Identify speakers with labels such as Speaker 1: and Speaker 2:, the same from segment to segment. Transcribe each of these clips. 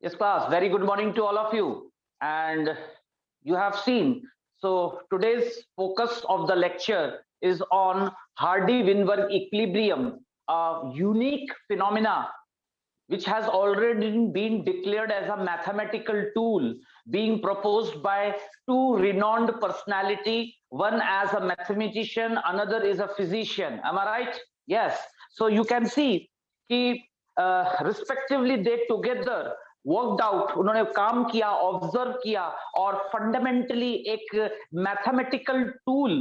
Speaker 1: Yes, class. Very good morning to all of you. And you have seen. So today's focus of the lecture is on Hardy-Weinberg equilibrium, a unique phenomena which has already been declared as a mathematical tool being proposed by two renowned personality, one as a mathematician, another is a physician. Am I right? Yes. So you can see कि respectively they together worked out, उन्होंने काम किया, observe किया और fundamentally एक mathematical tool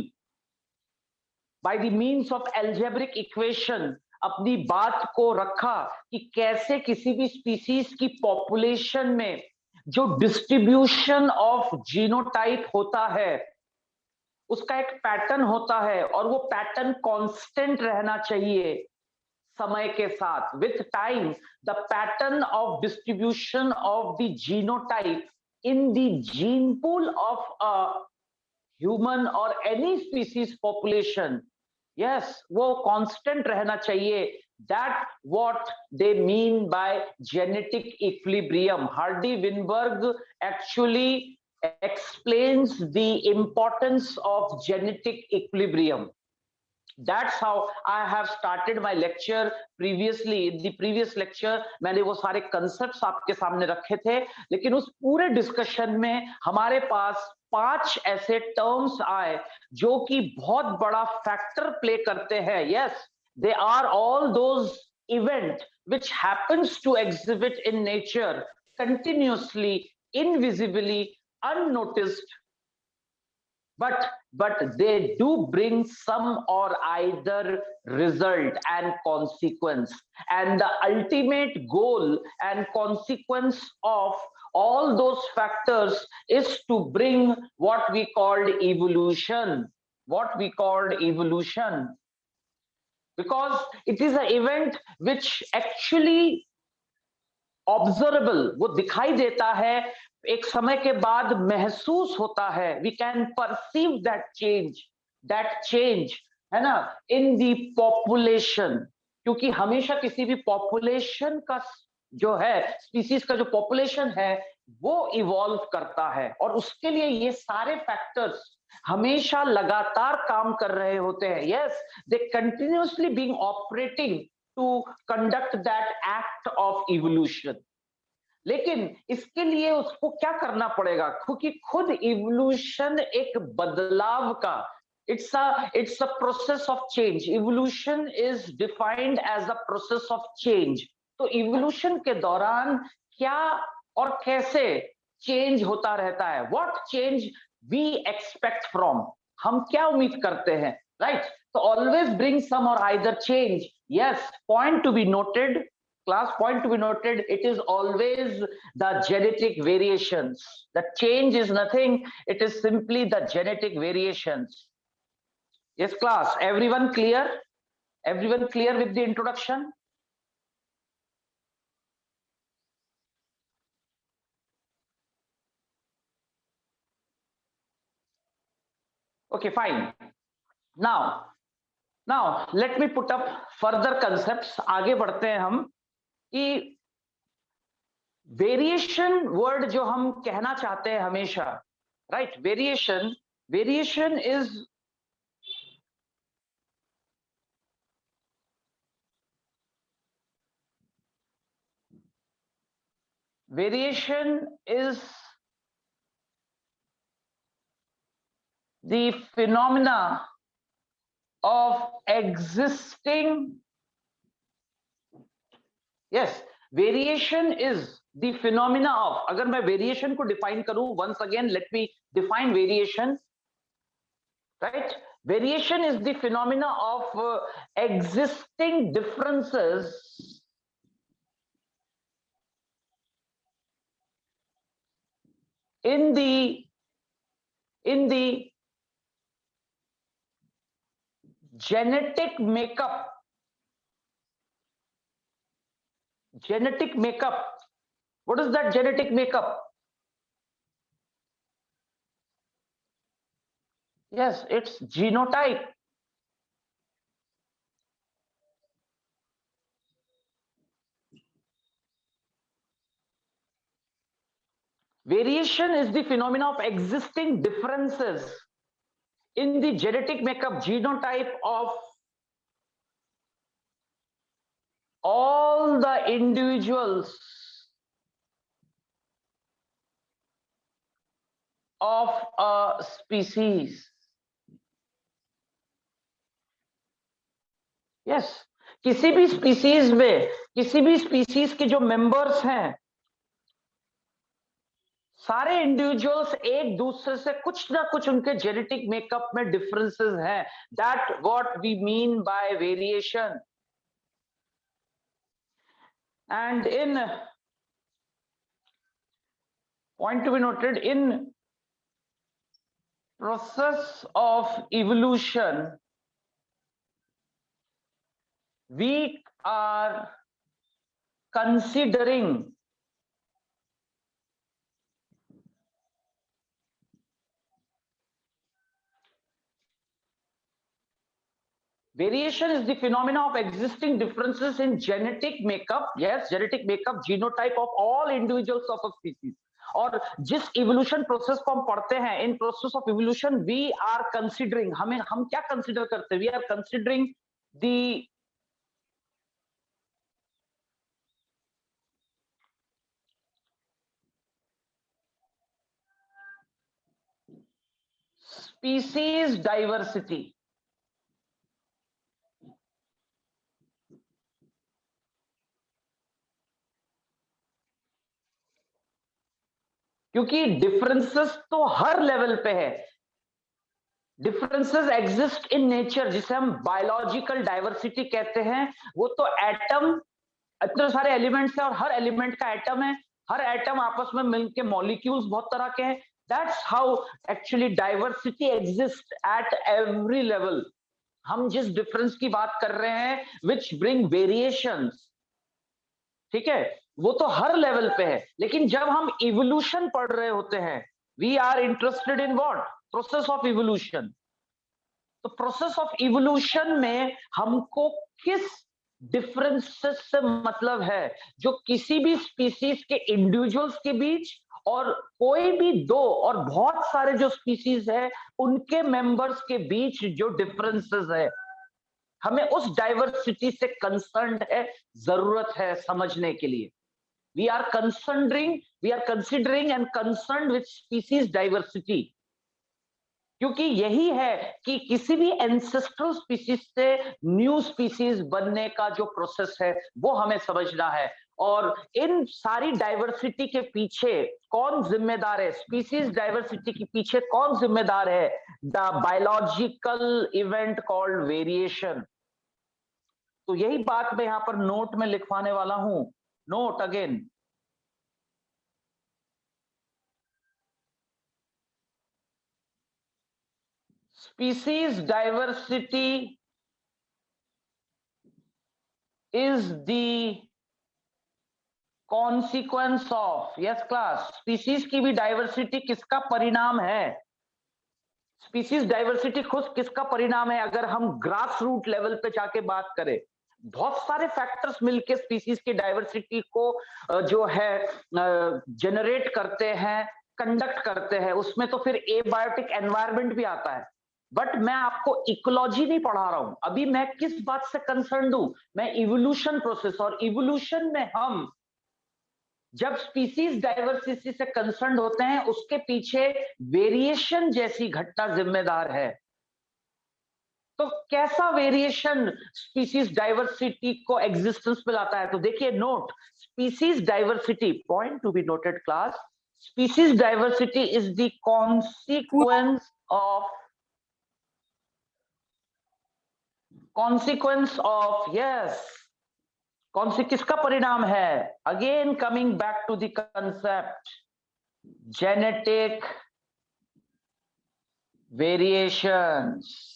Speaker 1: by the means of algebraic equation अपनी बात को रखा कि कैसे किसी भी स्पीसीज की पॉपुलेशन में जो डिस्ट्रीब्यूशन ऑफ जीनोटाइप होता है उसका एक पैटर्न होता है और वो पैटर्न कांस्टेंट रहना चाहिए समय के साथ. With time, the pattern of distribution of the genotype in the gene pool of a human or any species population, yes, वो constant रहना चाहिए. That what they mean by genetic equilibrium. Hardy-Weinberg actually explains the importance of genetic equilibrium. That's how I have started my lecture previously. In the previous lecture मैंने वो सारे concepts आपके सामने रखे थे, लेकिन उस पूरे discussion में हमारे पास 5 ऐसे terms आए जो कि बहुत बड़ा factor play करते हैं. Yes, they are all those events which happens to exhibit in nature continuously, invisibly, unnoticed, but they do bring some or either result and consequence, and the ultimate goal and consequence of all those factors is to bring what we called evolution, because it is an event which actually observable, वो दिखाई देता है, एक समय के बाद महसूस होता है. We can perceive that change है ना, इन दी पॉपुलेशन. क्योंकि हमेशा किसी भी पॉपुलेशन का जो है, स्पीसीज का जो पॉपुलेशन है वो इवॉल्व करता है और उसके लिए ये सारे फैक्टर्स हमेशा लगातार काम कर रहे होते हैं. Yes, they continuously being operating to conduct that act of evolution. लेकिन इसके लिए उसको क्या करना पड़ेगा, क्योंकि खुद इवोल्यूशन एक बदलाव का, it's a process of change. Evolution is defined as a process of change. तो इवोल्यूशन के दौरान क्या और कैसे चेंज होता रहता है, what change we expect from, हम क्या उम्मीद करते हैं, right? So always bring some or either change. Yes, point to be noted, class, point to be noted, it is always the genetic variations. The change is nothing, it is simply the genetic variations. Yes, class, everyone clear? Everyone clear with the introduction? Okay, fine. Now let me put up further concepts. आगे बढ़ते हैं हम कि variation word जो हम कहना चाहते हैं हमेशा, right? Variation is the phenomena of existing. Yes, variation is the phenomena of, अगर मैं वेरिएशन को डिफाइन करूं, once again let me define variation, right? Variation is the phenomena of existing differences in the genetic makeup. What is that genetic makeup? Yes, it's genotype. Variation is the phenomena of existing differences in the genetic makeup genotype of all the individuals of a species. Yes, किसी भी species में, किसी भी species के जो members हैं, सारे individuals एक दूसरे से कुछ ना कुछ उनके जेनेटिक मेकअप में डिफरेंसेस हैं. That what we mean by variation. And in point to be noted, in process of evolution, we are considering variation is the phenomena of existing differences in genetic makeup. Yes, genetic makeup, genotype of all individuals of a species. और जिस evolution process को हम पढ़ते हैं, in process of evolution we are considering, हम क्या consider करते हैं? We are considering the species diversity. क्योंकि डिफरेंसेस तो हर लेवल पे है. डिफरेंसेस एग्जिस्ट इन नेचर, जिसे हम बायोलॉजिकल डाइवर्सिटी कहते हैं. वो तो एटम, इतने सारे एलिमेंट्स हैं और हर एलिमेंट का एटम है. हर एटम आपस में मिलके मॉलिक्यूल्स बहुत तरह के हैं. That's how actually diversity exist at every level. हम जिस डिफरेंस की बात कर रहे हैं, विच ब्रिंग वेरिएशंस, ठीक है, वो तो हर लेवल पे है. लेकिन जब हम इवोल्यूशन पढ़ रहे होते हैं, we are interested in what? Process of evolution. तो प्रोसेस ऑफ इवोल्यूशन में हमको किस डिफरेंसेस से मतलब है, जो किसी भी स्पीसीज के इंडिविजुअल्स के बीच और कोई भी दो और बहुत सारे जो स्पीसीज है उनके मेंबर्स के बीच जो डिफरेंसेस है, हमें उस डाइवर्सिटी से कंसर्न है, जरूरत है समझने के लिए. We are considering and concern with species diversity. क्योंकि यही है कि किसी भी एंसेस्ट्रल स्पीसीज से न्यू स्पीसीज बनने का जो प्रोसेस है वो हमें समझना है. और इन सारी डाइवर्सिटी के पीछे कौन जिम्मेदार है? स्पीसीज डाइवर्सिटी के पीछे कौन जिम्मेदार है? The biological event called variation. तो यही बात मैं यहां पर नोट में लिखवाने वाला हूं. Note again, species diversity is the consequence of, yes class, species की भी डाइवर्सिटी किसका परिणाम है? स्पीसीज डाइवर्सिटी खुद किसका परिणाम है? अगर हम ग्रास रूट लेवल पे जाके बात करें, बहुत सारे फैक्टर्स मिलके स्पीसीज की डाइवर्सिटी को जो है जनरेट करते हैं, कंडक्ट करते हैं. उसमें तो फिर एबायोटिक एनवायरनमेंट भी आता है. बट मैं आपको इकोलॉजी नहीं पढ़ा रहा हूं अभी. मैं किस बात से कंसर्न हूं? मैं इवोल्यूशन प्रोसेस. और इवोल्यूशन में हम जब स्पीसीज डाइवर्सिटी से कंसर्न होते हैं, उसके पीछे वेरिएशन जैसी घटना जिम्मेदार है. तो कैसा वेरिएशन स्पीसीज डाइवर्सिटी को एग्जिस्टेंस में लाता है? तो देखिए note, species diversity, point to be noted class, species diversity is the consequence of yes, कौन सी किसका परिणाम है? Again coming back to the concept, genetic variations.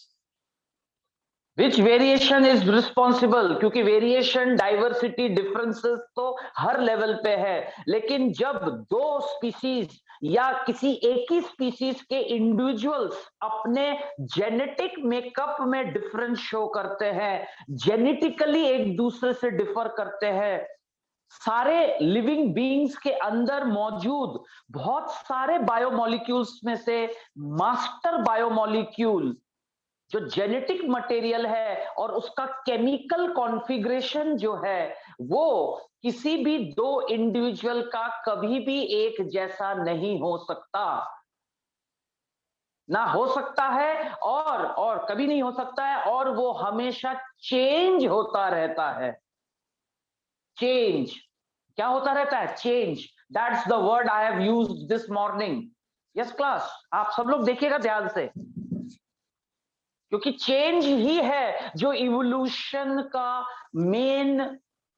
Speaker 1: Which variation is responsible? क्योंकि वेरिएशन, डाइवर्सिटी, डिफरेंसेस तो हर लेवल पे है. लेकिन जब दो स्पीसीज या किसी एक ही स्पीसीज के इंडिविजुअल्स अपने जेनेटिक मेकअप में डिफरेंस शो करते हैं, जेनेटिकली एक दूसरे से डिफर करते हैं, सारे लिविंग बीइंग्स के अंदर मौजूद बहुत सारे बायोमोलिक्यूल्स में से मास्टर बायोमोलिक्यूल जो जेनेटिक मटेरियल है और उसका केमिकल कॉन्फ़िगरेशन जो है वो किसी भी दो इंडिविजुअल का कभी भी एक जैसा नहीं हो सकता, ना हो सकता है और कभी नहीं हो सकता है, और वो हमेशा चेंज होता रहता है। चेंज क्या होता रहता है? Change. That's the word I have used this morning. Yes class, आप सब लोग देखिएगा ध्यान से, क्योंकि चेंज ही है जो इवोल्यूशन का मेन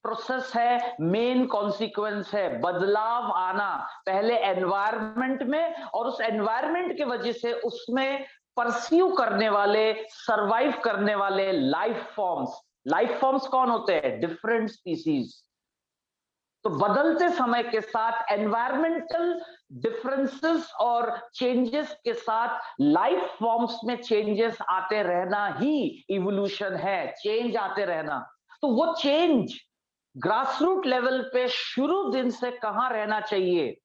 Speaker 1: प्रोसेस है, मेन कॉन्सिक्वेंस है। बदलाव आना पहले एनवायरनमेंट में, और उस एनवायरनमेंट की वजह से उसमें परस्यू करने वाले, सरवाइव करने वाले लाइफ फॉर्म्स। लाइफ फॉर्म्स कौन होते हैं? Different species. तो बदलते समय के साथ एनवायरमेंटल डिफरेंसेस और चेंजेस के साथ लाइफ फॉर्म्स में चेंजेस आते रहना ही इवोल्यूशन है, चेंज आते रहना। तो वो चेंज ग्रासरूट लेवल पे शुरू दिन से कहां रहना चाहिए?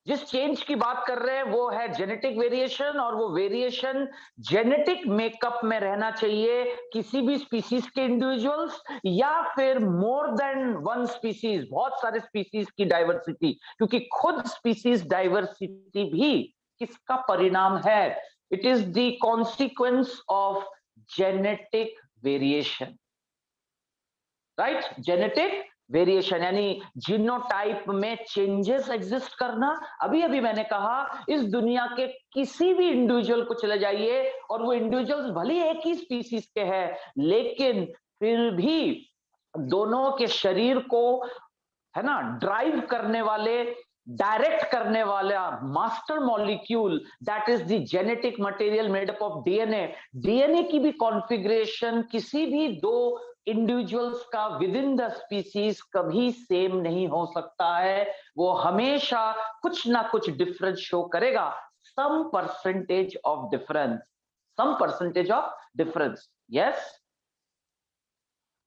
Speaker 1: जिस चेंज की बात कर रहे हैं वो है जेनेटिक वेरिएशन, और वो वेरिएशन जेनेटिक मेकअप में रहना चाहिए किसी भी स्पीसीज के इंडिविजुअल्स, या फिर मोर देन वन स्पीसीज, बहुत सारे स्पीसीज की डाइवर्सिटी, क्योंकि खुद स्पीसीज डाइवर्सिटी भी किसका परिणाम है? It is the consequence of genetic variation, right? Genetic variation यानी जीनोटाइप में चेंजेस एग्जिस्ट करना। अभी अभी मैंने कहा इस दुनिया के किसी भी इंडिविजुअल को चले जाइए, और वो इंडिविजुअल्स भले एक ही स्पीसीज के हैं, लेकिन फिर भी दोनों के शरीर को, है ना, ड्राइव करने वाले, डायरेक्ट करने वाला master molecule, that is the genetic material made up of DNA. DNA की भी कॉन्फ़िगरेशन किसी भी दो इंडिविजुअल्स का विद इन द स्पीसीज कभी सेम नहीं हो सकता है, वो हमेशा कुछ ना कुछ डिफरेंस शो करेगा, some percentage of difference, some percentage of difference. Yes,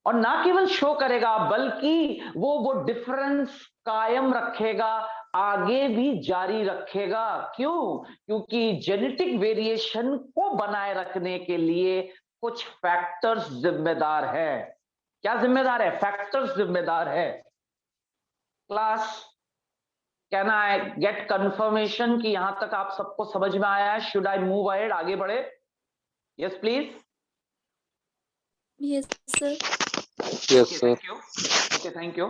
Speaker 1: और ना केवल शो करेगा बल्कि वो डिफरेंस कायम रखेगा, आगे भी जारी रखेगा। क्यों? क्योंकि जेनेटिक वेरिएशन को बनाए रखने के लिए कुछ फैक्टर्स जिम्मेदार है। क्या जिम्मेदार है? फैक्टर्स जिम्मेदार है। Class, can I get confirmation कि यहां तक आप सबको समझ में आया है? शुड आई मूव अहेड, आगे बढ़े? Yes please.
Speaker 2: Yes, sir.
Speaker 3: Yes, sir.
Speaker 1: Thank you. Okay, thank you.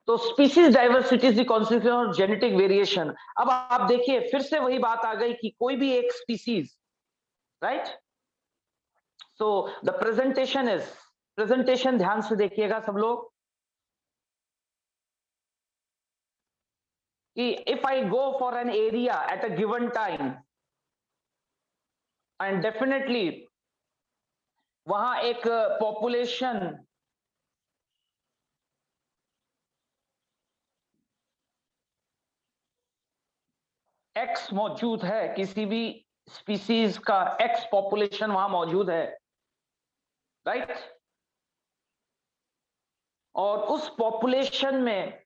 Speaker 1: तो species diversity is the consequence of genetic variation. अब आप देखिए, फिर से वही बात आ गई कि कोई भी एक species, right? So the presentation is, presentation ध्यान से देखिएगा सब लोग, कि if I go for an area at a given time, and definitely वहां एक पॉपुलेशन एक्स मौजूद है, किसी भी स्पीसीज का एक्स पॉपुलेशन वहां मौजूद है, राइट? और उस पॉपुलेशन में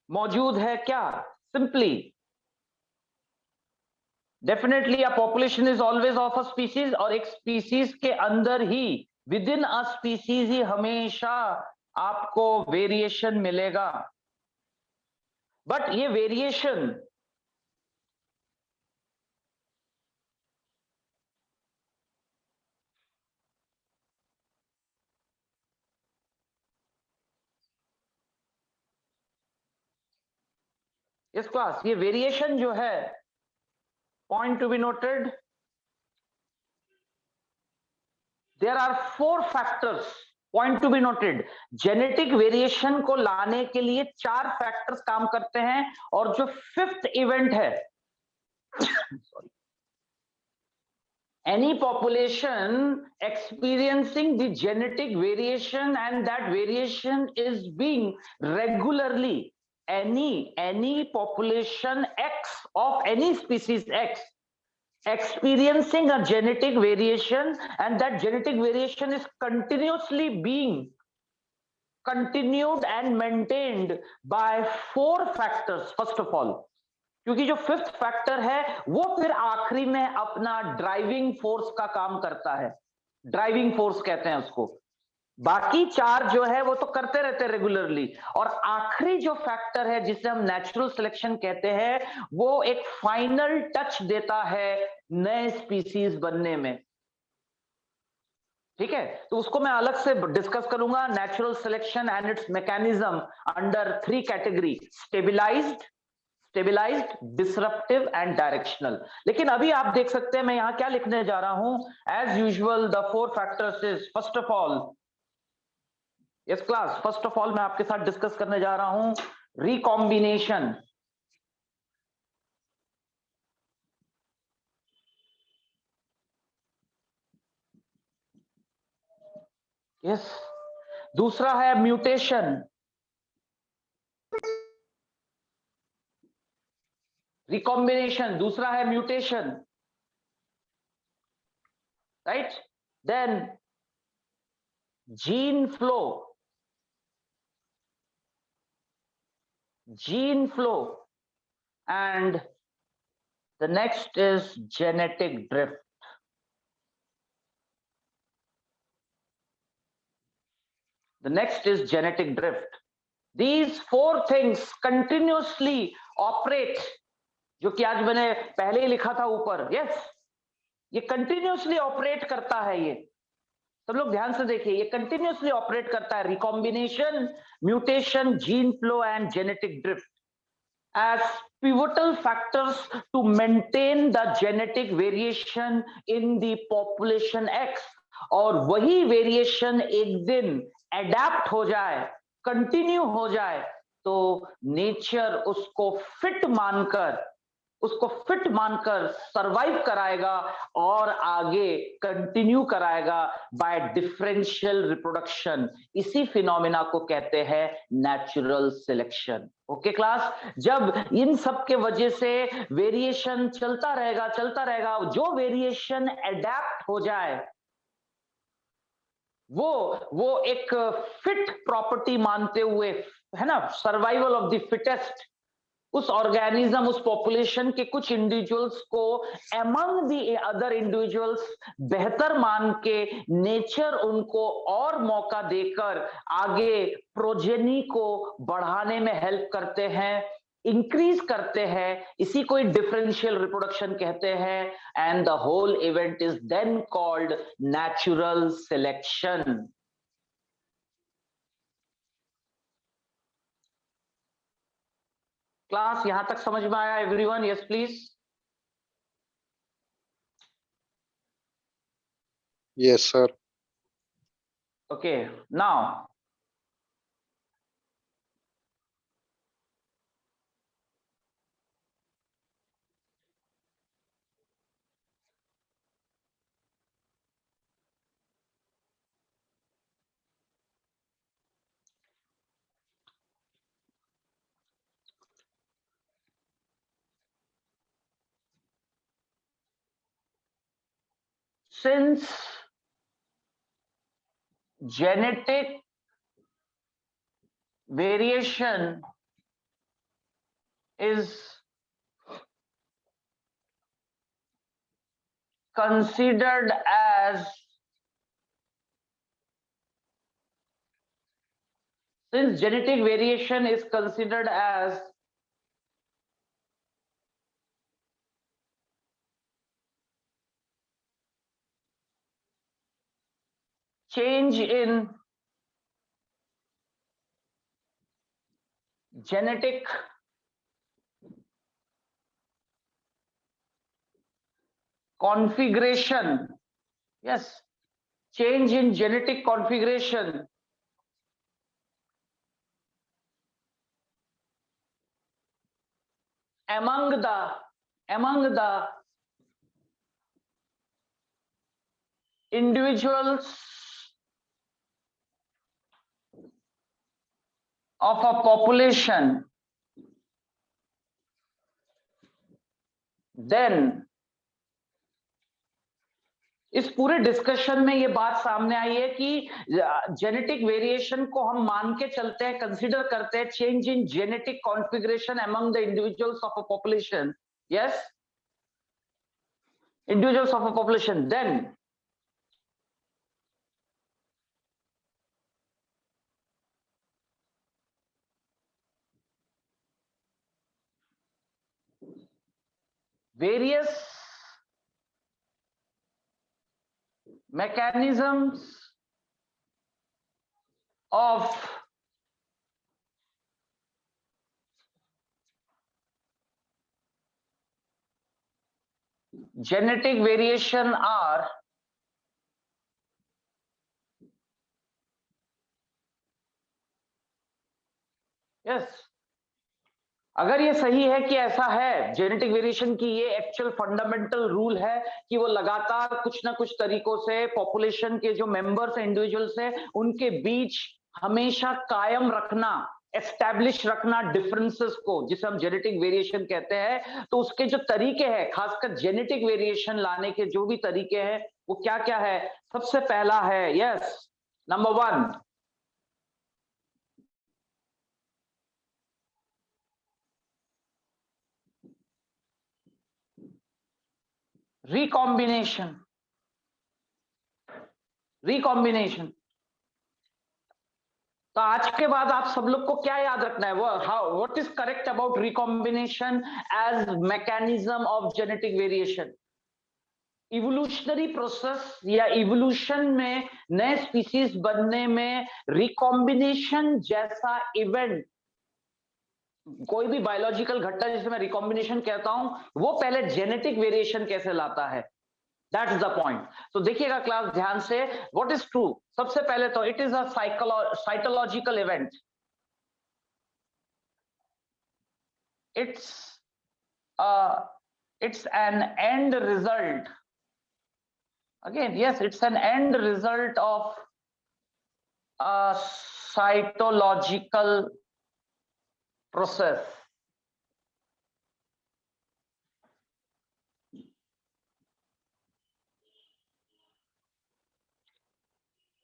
Speaker 1: मौजूद है क्या? Simply, definitely a population is always of a species, और एक स्पीसीज के अंदर ही, विद इन अ स्पीसीज ही हमेशा आपको वेरिएशन मिलेगा। बट ये वेरिएशन इस क्लास, ये वेरिएशन जो है, point to be noted, there are 4 factors, point to be noted. Genetic variation को लाने के लिए 4 फैक्टर्स काम करते हैं, और जो 5th इवेंट है, sorry, any population experiencing the genetic variation, and that variation is being regularly, any population X of any species X experiencing a genetic variation, and that genetic variation is continuously being continued and maintained by 4 factors. First of all, क्योंकि जो 5th factor है वो फिर आखिरी में अपना driving force का काम करता है, ड्राइविंग फोर्स कहते हैं उसको। बाकी 4 जो है वो तो करते रहते हैं रेगुलरली, और आखिरी जो फैक्टर है जिसे हम नेचुरल सिलेक्शन कहते हैं, वो एक फाइनल टच देता है नए स्पीसीज बनने में। ठीक है, तो उसको मैं अलग से डिस्कस करूंगा, natural selection and it's mechanism under 3 category, stabilised, disruptive and directional. लेकिन अभी आप देख सकते हैं मैं यहां क्या लिखने जा रहा हूं, as usual the 4 factors is, first of all, yes class, first of all मैं आपके साथ डिस्कस करने जा रहा हूं रिकॉम्बिनेशन। यस, दूसरा है म्यूटेशन, रिकॉम्बिनेशन, दूसरा है mutation, right. Then gene flow, and the next is genetic drift. The next is genetic drift. These 4 things continuously operate, जो कि आज मैंने पहले ही लिखा था ऊपर, yes, ये continuously operate करता है। ये सब लोग ध्यान से देखिए, ये continuously operate करता है, recombination, mutation, gene flow and genetic drift as pivotal factors to maintain the genetic variation in the population X, और वही वेरिएशन एक दिन एडेप्ट हो जाए, कंटिन्यू हो जाए, तो नेचर उसको फिट मानकर सरवाइव कराएगा और आगे कंटिन्यू कराएगा बाय डिफरेंशियल रिप्रोडक्शन। इसी फिनोमेना को कहते हैं नेचुरल सिलेक्शन। ओके क्लास, जब इन सब के वजह से वेरिएशन चलता रहेगा, जो वेरिएशन एडेप्ट हो जाए वो एक फिट प्रॉपर्टी मानते हुए, है ना, सर्वाइवल ऑफ द फिटेस्ट, उस ऑर्गेनिज्म, उस पॉपुलेशन के कुछ इंडिविजुअल्स को अमंग द अदर इंडिविजुअल्स बेहतर मान के नेचर उनको और मौका देकर आगे प्रोजेनी को बढ़ाने में हेल्प करते हैं, इंक्रीज करते हैं। इसी को डिफरेंशियल रिप्रोडक्शन कहते हैं, and the whole event is then called natural selection. Class यहां तक समझ में आया everyone? Yes please.
Speaker 2: Yes sir.
Speaker 1: Okay, now since genetic variation is considered as change in genetic configuration, yes, change in genetic configuration among the individuals of a population, then इस पूरे discussion में ये बात सामने आई है कि जेनेटिक वेरिएशन को हम मान के चलते हैं, कंसीडर करते हैं change in genetic configuration among the individuals of a population. Yes, individuals of a population. Then various mechanisms of genetic variation are yes. अगर ये सही है कि ऐसा है, जेनेटिक वेरिएशन की ये एक्चुअल फंडामेंटल रूल है कि वो लगातार कुछ ना कुछ तरीकों से पॉपुलेशन के जो मेंबर्स हैं, इंडिविजुअल्स हैं, उनके बीच हमेशा कायम रखना, एस्टैब्लिश रखना डिफरेंसेस को, जिसे हम जेनेटिक वेरिएशन कहते हैं. तो उसके जो तरीके हैं, खासकर जेनेटिक वेरिएशन लाने के जो भी तरीके हैं, वो क्या क्या है? सबसे पहला है, यस, नंबर 1, रिकॉम्बिनेशन. रिकॉम्बिनेशन. तो आज के बाद आप सब लोग को क्या याद रखना है? What is correct about recombination as mechanism of genetic variation? Evolutionary process या इवोल्यूशन में नए स्पीसीज बनने में रिकॉम्बिनेशन जैसा इवेंट, कोई भी बायोलॉजिकल घटना जिसे मैं रिकॉम्बिनेशन कहता हूं, वो पहले जेनेटिक वेरिएशन कैसे लाता है, दैट इज द पॉइंट. तो देखिएगा क्लास ध्यान से, व्हाट इज ट्रू. सबसे पहले तो it is a cytological event. It's an end result. Again, yes, it's an end result of a cytological process.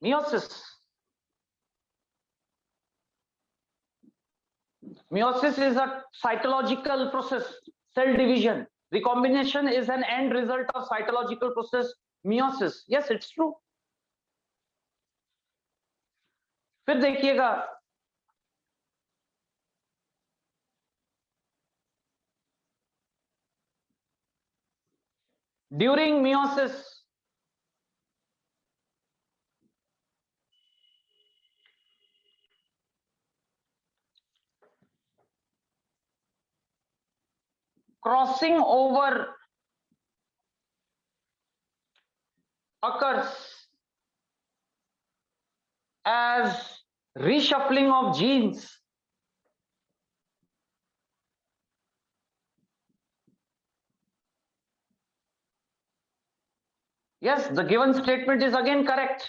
Speaker 1: Meiosis. Meiosis is a cytological process, cell division. Recombination is an end result of cytological process, meiosis. Yes, it's true. फिर देखिएगा, during meiosis, crossing over occurs as reshuffling of genes. Yes, the given statement is again correct.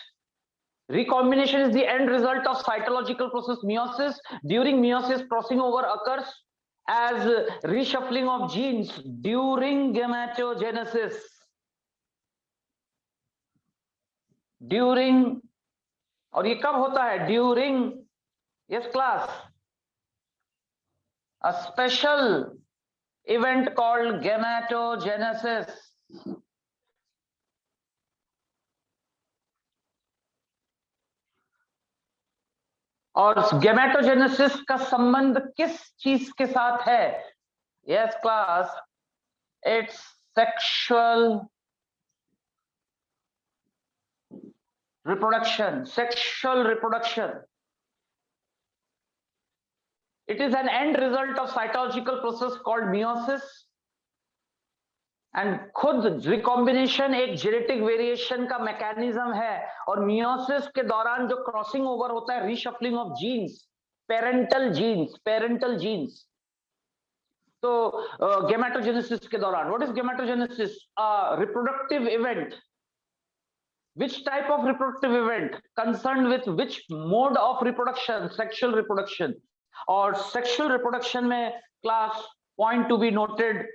Speaker 1: Recombination is the end result of cytological process meiosis. During meiosis, crossing over occurs as reshuffling of genes during gametogenesis. During, और ये कब होता है? During, yes class, a special event called gametogenesis. और gametogenesis का संबंध किस चीज के साथ है? Yes class, it's sexual reproduction. Sexual reproduction. It is an and result of cytological process called meiosis. And खुद रिकॉम्बिनेशन एक जेनेटिक वेरिएशन का मैकेनिज्म है. और मियोसिस के दौरान जो क्रॉसिंग ओवर होता है, reshuffling of genes, parental genes. तो गैमेटोजेनेसिस के दौरान, what is gametogenesis? Reproductive event. Which type of reproductive event concerned with which mode of reproduction? Sexual reproduction. और sexual reproduction में class point to be noted,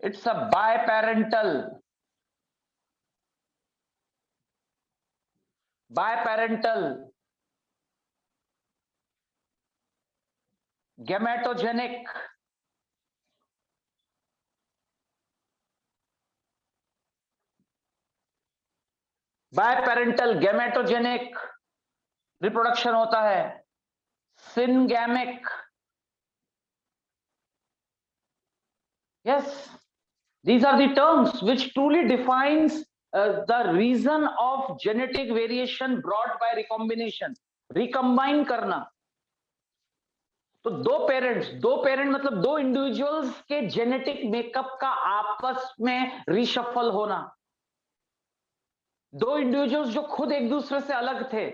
Speaker 1: It's a biparental gametogenic reproduction होता है. Syngamic. Yes, these are the terms which truly defines the reason of genetic variation brought by recombination. Recombine करना. तो दो parent मतलब दो individuals के genetic makeup का आपस में रिशफल होना. दो इंडिविजुअल्स जो खुद एक दूसरे से अलग थे,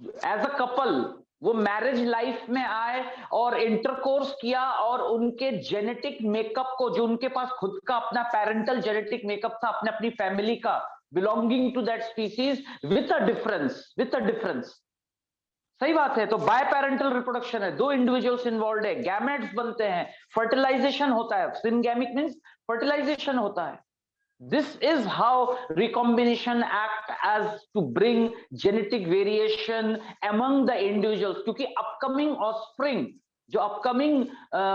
Speaker 1: एज अ कपल वो मैरिज लाइफ में आए और इंटरकोर्स किया और उनके जेनेटिक मेकअप को, जो उनके पास खुद का अपना पेरेंटल जेनेटिक मेकअप था अपने अपनी फैमिली का, belonging to that species, with a difference. सही बात है. तो बाय पेरेंटल रिप्रोडक्शन है, दो इंडिविजुअल्स इन्वॉल्व है, गैमेट्स बनते हैं, फर्टिलाइजेशन होता है. सिनगैमिक मींस फर्टिलाइजेशन होता है. This is how recombination act as to bring genetic variation among the individuals. क्योंकि upcoming offspring, जो upcoming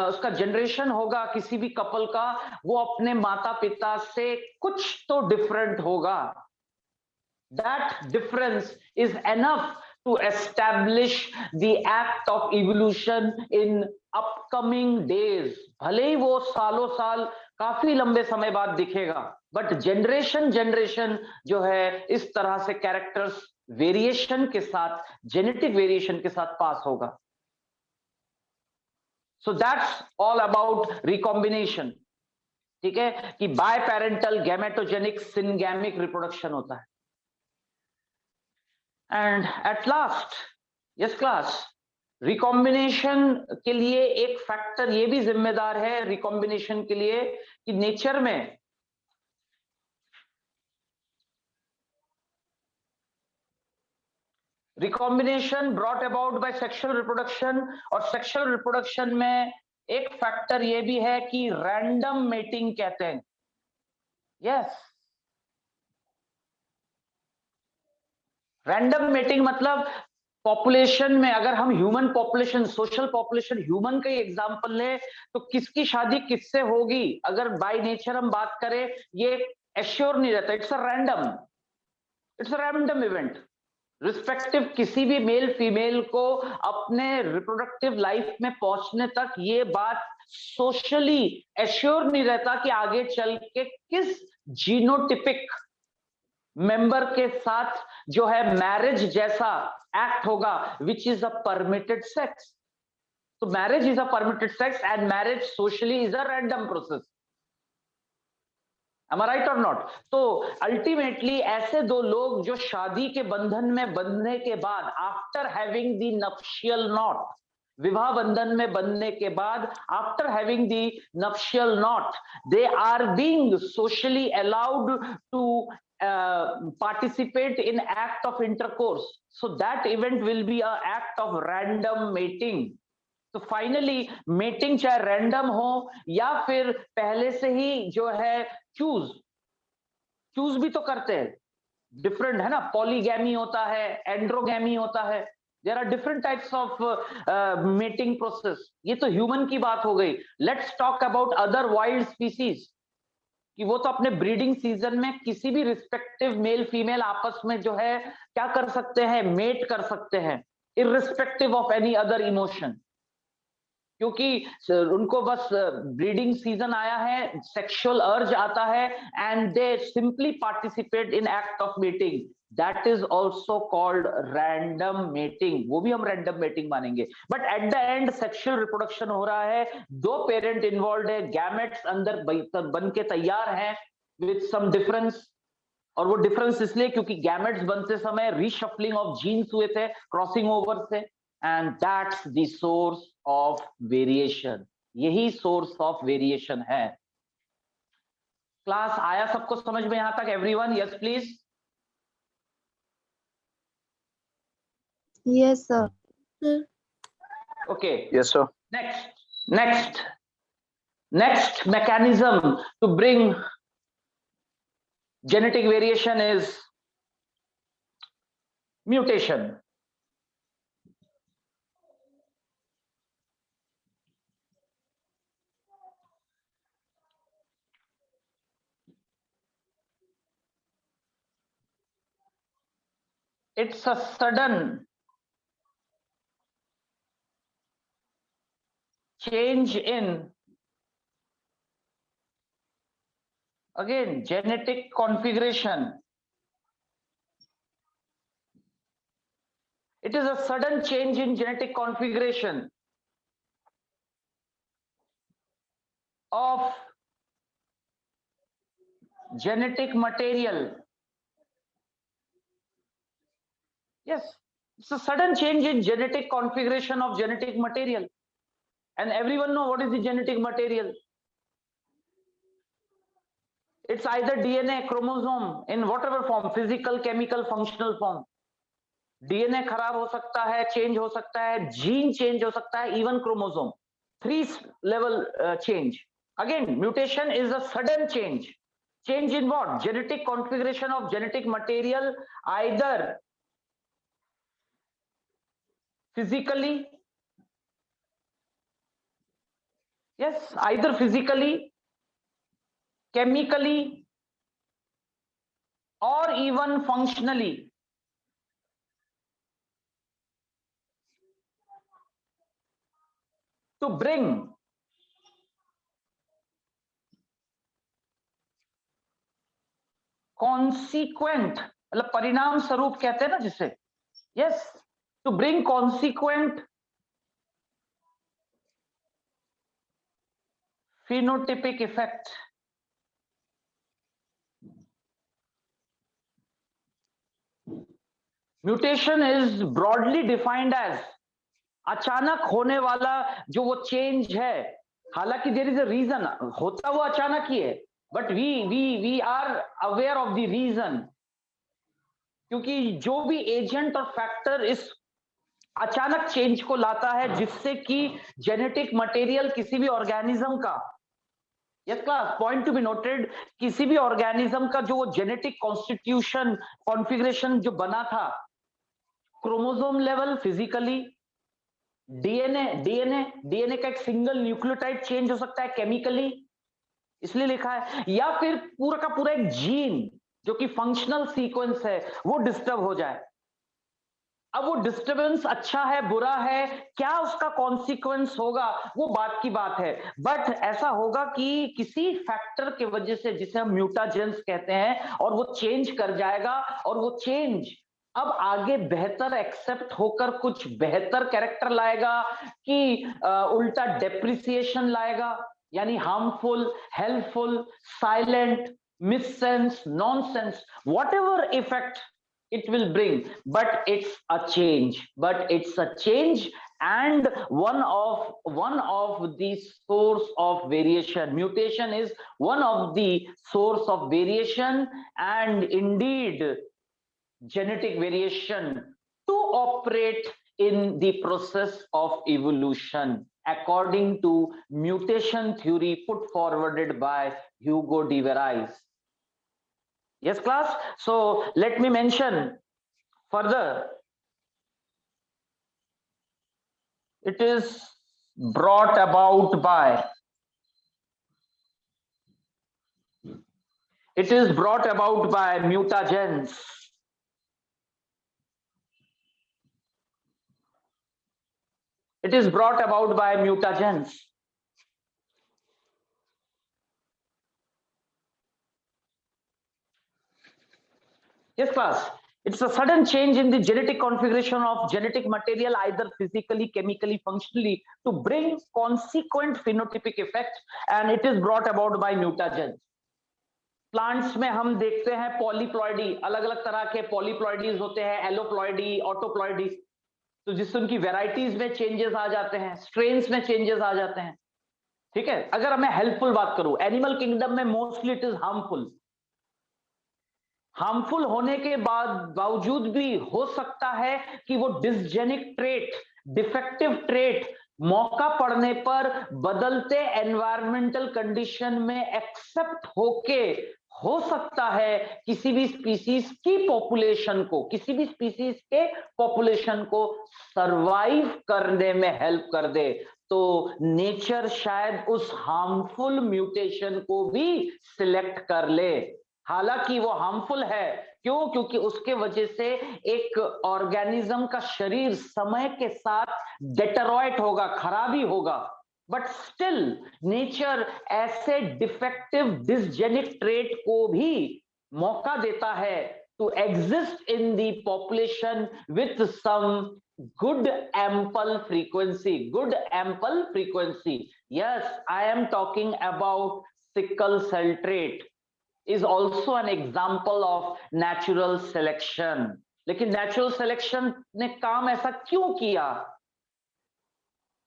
Speaker 1: उसका जनरेशन होगा किसी भी कपल का, वो अपने माता पिता से कुछ तो डिफरेंट होगा. That difference is enough to establish the act of evolution in upcoming days. भले ही वो सालों साल काफी लंबे समय बाद दिखेगा, बट जनरेशन जो है इस तरह से कैरेक्टर्स वेरिएशन के साथ, जेनेटिक वेरिएशन के साथ पास होगा. So that's all about recombination. ठीक है, कि बाय पेरेंटल गैमेटोजेनिक सिनगैमिक रिप्रोडक्शन होता है. And at last, yes class, recombination के लिए एक फैक्टर ये भी जिम्मेदार है रिकॉम्बिनेशन के लिए कि नेचर में recombination brought about by sexual reproduction, और सेक्सुअल रिप्रोडक्शन में एक फैक्टर ये भी है कि रैंडम मेटिंग कहते हैं. यस, रैंडम मेटिंग मतलब पॉपुलेशन में, अगर हम human population, social population human का ही एग्जांपल ले, तो किसकी शादी किससे होगी अगर बाय नेचर हम बात करें, ये एश्योर नहीं रहता. It's a random event. Respective किसी भी मेल फीमेल को अपने रिप्रोडक्टिव लाइफ में पहुंचने तक ये बात सोशली एश्योर नहीं रहता कि आगे चल के किस जीनोटिपिक मेंबर के साथ जो है मैरिज जैसा एक्ट होगा, which is a permitted sex. तो marriage is a permitted sex and marriage socially is a random process. Am I right or not? तो अल्टीमेटली ऐसे दो लोग जो शादी के बंधन में बंधने के बाद, after having the nuptial knot, विवाह बंधन में बंधने के बाद, after having the nuptial knot, they are being socially allowed to participate in act of intercourse. So that event will be a act of random mating. तो finally mating चाहे random हो या फिर पहले से ही जो है चूज भी तो करते हैं, डिफरेंट है ना. पॉलीगैमी होता है, एंड्रोगैमी होता है. There are different types of mating process. ये तो ह्यूमन की बात हो गई. Let's talk about other wild species, कि वो तो अपने ब्रीडिंग सीजन में किसी भी रिस्पेक्टिव मेल फीमेल आपस में जो है क्या कर सकते हैं, मेट कर सकते हैं, irrespective of any other emotion. क्योंकि उनको बस ब्रीडिंग सीजन आया है, सेक्सुअल अर्ज आता है, and they simply participate in act of mating. That is also called random mating. वो भी हम रैंडम मेटिंग मानेंगे. But at the end sexual reproduction हो रहा है, दो पेरेंट इन्वॉल्व है, गैमेट्स अंदर बन के तैयार हैं विथ सम डिफरेंस. और वो डिफरेंस इसलिए क्योंकि गैमेट्स बनते समय रीशफलिंग ऑफ जीन्स हुए थे, क्रॉसिंग ओवर से, and that's the source of variation. यही सोर्स ऑफ वेरिएशन है. क्लास आया सबको समझ में यहां तक? Everyone yes please.
Speaker 2: Yes sir.
Speaker 1: Okay,
Speaker 3: Yes, sir.
Speaker 1: Next Next mechanism to bring genetic variation is mutation. It's a sudden change in, again, genetic configuration. It is a sudden change in genetic configuration of genetic material. Yes, it's a sudden change in genetic configuration of genetic material. And everyone know what is the genetic material. It's either DNA, chromosome, in whatever form, physical, chemical, functional form. DNA खराब हो सकता है, change हो सकता है, gene change हो सकता है, even chromosome. 3 level change. Again, mutation is a sudden change. Change in what? Genetic configuration of genetic material, either physically, yes, either physically, chemically, or even functionally. To bring consequent, मतलब परिणाम स्वरूप कहते हैं ना जिसे, yes, to bring consequent phenotypic effect. Mutation is broadly defined as अचानक होने वाला जो वो चेंज है. हालांकि देयर इज अ रीजन, होता वो अचानक ही है, but we are aware of the reason, क्योंकि जो भी एजेंट और फैक्टर इस अचानक चेंज को लाता है जिससे कि जेनेटिक मटेरियल किसी भी ऑर्गेनिज्म का, yes class, point to be noted, किसी भी ऑर्गेनिज्म का जो जेनेटिक कॉन्स्टिट्यूशन कॉन्फ़िगरेशन जो बना था, क्रोमोसोम लेवल, फिजिकली, डीएनए का एक सिंगल न्यूक्लियोटाइड चेंज हो सकता है केमिकली, इसलिए लिखा है, या फिर पूरा का पूरा एक जीन जो कि फंक्शनल सीक्वेंस है वो डिस्टर्ब हो जाए. अब वो डिस्टर्बेंस अच्छा है, बुरा है, क्या उसका कॉन्सिक्वेंस होगा वो बात की बात है, बट ऐसा होगा कि किसी फैक्टर की वजह से, जिसे हम म्यूटाजेंस कहते हैं, और वो चेंज कर जाएगा, और वो चेंज अब आगे बेहतर एक्सेप्ट होकर कुछ बेहतर कैरेक्टर लाएगा कि उल्टा डेप्रिसिएशन लाएगा, यानी harmful, helpful, silent, missense, nonsense, whatever effect it will bring, but it's a change, and one of the source of variation. Mutation is one of the source of variation, and indeed genetic variation to operate in the process of evolution according to mutation theory put forwarded by Hugo de Vries. Yes, class. So let me mention further. It is brought about by mutagens. It is brought about by mutagens. Yes, class. It's a sudden change in the genetic configuration of genetic material, either physically, chemically, functionally, to bring consequent phenotypic effect, and it is brought about by mutagens. Plants में हम देखते हैं polyploidy, अलग अलग तरह के पॉलीप्लॉइडीज होते हैं, एलोप्लॉइडी, ऑटोप्लॉइडी, तो जिससे उनकी वेराइटीज में चेंजेस आ जाते हैं, स्ट्रेन्स में चेंजेस आ जाते हैं. ठीक है, अगर मैं हेल्पफुल बात करूं, एनिमल किंगडम में mostly it is harmful. Harmful होने के बावजूद भी हो सकता है कि वो डिसजेनिक ट्रेट, डिफेक्टिव ट्रेट मौका पड़ने पर बदलते एनवायरमेंटल कंडीशन में एक्सेप्ट होके हो सकता है किसी भी स्पीसीज की पॉपुलेशन को, किसी भी स्पीसीज के पॉपुलेशन को सरवाइव करने में हेल्प कर दे। तो नेचर शायद उस हार्मफुल म्यूटेशन को भी सिलेक्ट कर ले, हालांकि वो हार्मफुल है। क्यों? क्योंकि उसके वजह से एक ऑर्गेनिज्म का शरीर समय के साथ डेटरॉइट होगा, खराबी होगा। बट स्टिल नेचर ऐसे डिफेक्टिव डिसजेनिक ट्रेट को भी मौका देता है to exist in the population with some good ample frequency, good ample frequency. Yes, I am talking about sickle cell trait is also an example of natural selection. लेकिन natural selection ने काम ऐसा क्यों किया,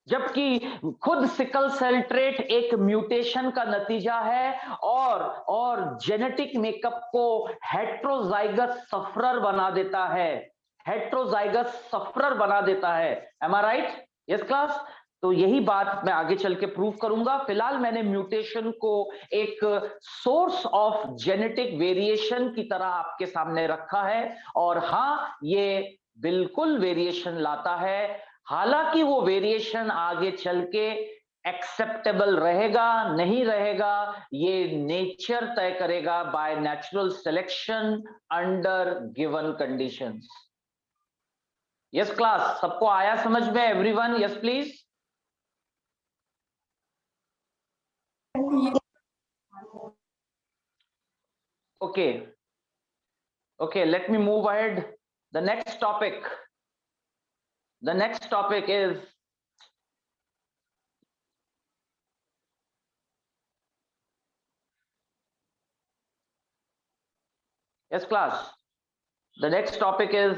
Speaker 1: जबकि खुद सिकल सेल ट्रेट एक mutation का नतीजा है और जेनेटिक मेकअप को हेट्रोजाइगस सफरर बना देता है, हेट्रोजाइगस सफरर बना देता है। एम आई राइट? Yes class? तो यही बात मैं आगे चल के प्रूव करूंगा। फिलहाल मैंने म्यूटेशन को एक सोर्स ऑफ जेनेटिक वेरिएशन की तरह आपके सामने रखा है, और हाँ, ये बिल्कुल वेरिएशन लाता है। हालांकि वो वेरिएशन आगे चल के एक्सेप्टेबल रहेगा नहीं रहेगा, ये नेचर तय करेगा by natural selection under given conditions. Yes class, सबको आया समझ में? Everyone yes please? Okay okay, let me move ahead. The next topic, the next topic is yes class, the next topic is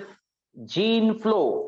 Speaker 1: gene flow.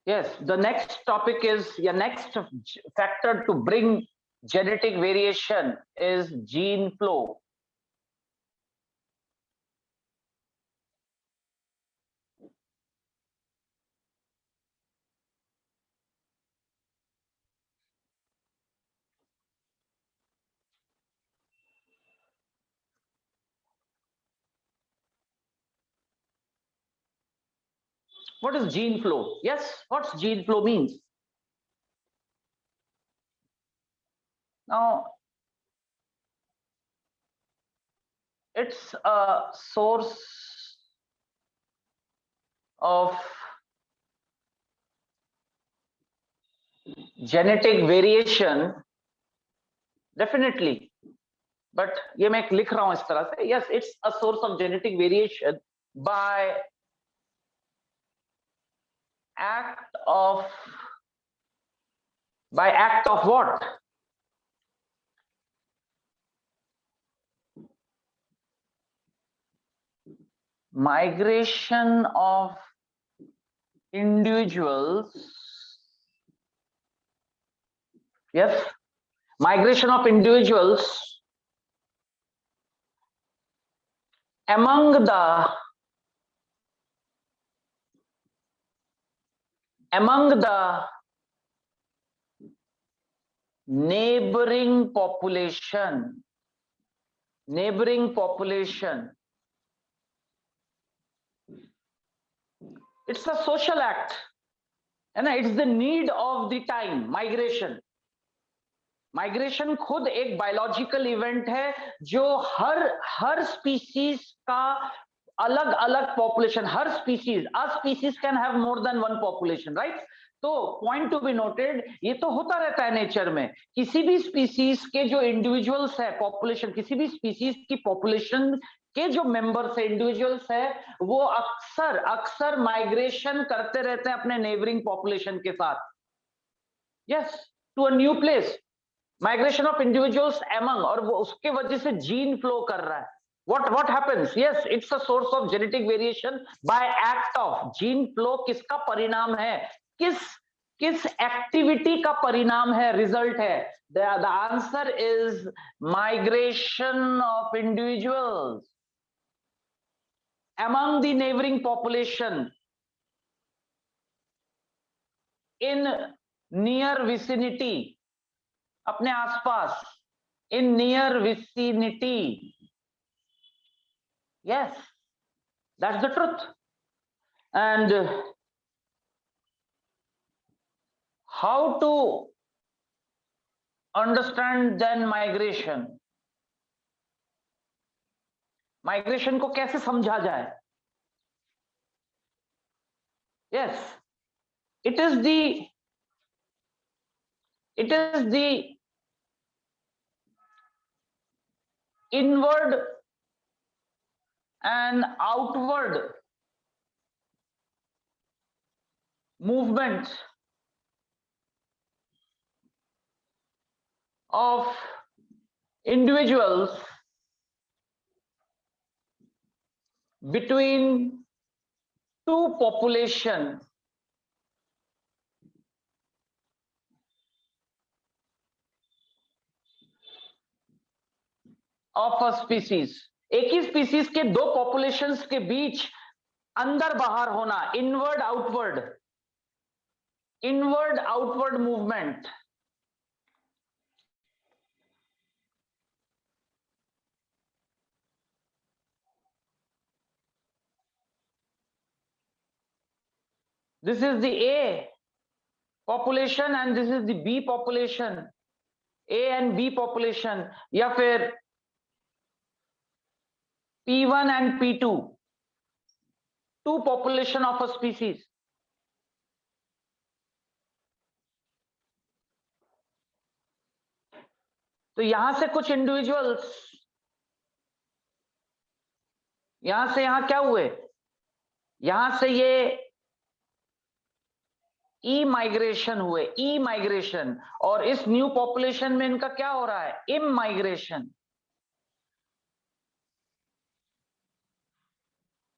Speaker 1: Yes, the next topic is, yeah, next factor to bring genetic variation is gene flow. What is gene flow? Yes, what's gene flow means? Now, it's a source of genetic variation, definitely. But ये मैं लिख रहा हूं इस तरह से, yes, it's a source of genetic variation by act of what? Migration of individuals. Yes, migration of individuals among the neighboring population. It's a social act, है ना? It's the need of the time. Migration खुद एक biological event है जो हर species का अलग अलग population, her species, a species can have more than one population, right? तो पॉइंट टू बी नोटेड, ये तो होता रहता है नेचर में, किसी भी स्पीसीज के जो इंडिविजुअल्स है, पॉपुलेशन, किसी भी स्पीसीज की पॉपुलेशन के जो मेंबर्स है, इंडिविजुअल्स है, वो अक्सर अक्सर माइग्रेशन करते रहते हैं अपने नेबरिंग पॉपुलेशन के साथ, yes, to a new place, migration of individuals among, और वो उसके वजह से जीन फ्लो कर रहा है. what happens? Yes, it's a source of genetic variation by act of gene flow. किसका परिणाम है, किस एक्टिविटी का परिणाम है, रिजल्ट है? the answer is migration of individuals among the neighboring population in near vicinity, अपने आसपास, in near vicinity. Yes, that's the truth. And how to understand then migration? Migration को कैसे समझा जाए? Yes, it is the inward and outward movement of individuals between two population of a species. एक ही species के दो populations के बीच अंदर बाहर होना, inward outward movement. This is the A population and this is the B population, A and B population, या फिर P1 and P2, two population of a species. तो यहां से कुछ इंडिविजुअल्स यहां से यहां क्या हुए, यहां से ये ई माइग्रेशन हुए, ई माइग्रेशन, और इस न्यू पॉपुलेशन में इनका क्या हो रहा है, इम माइग्रेशन,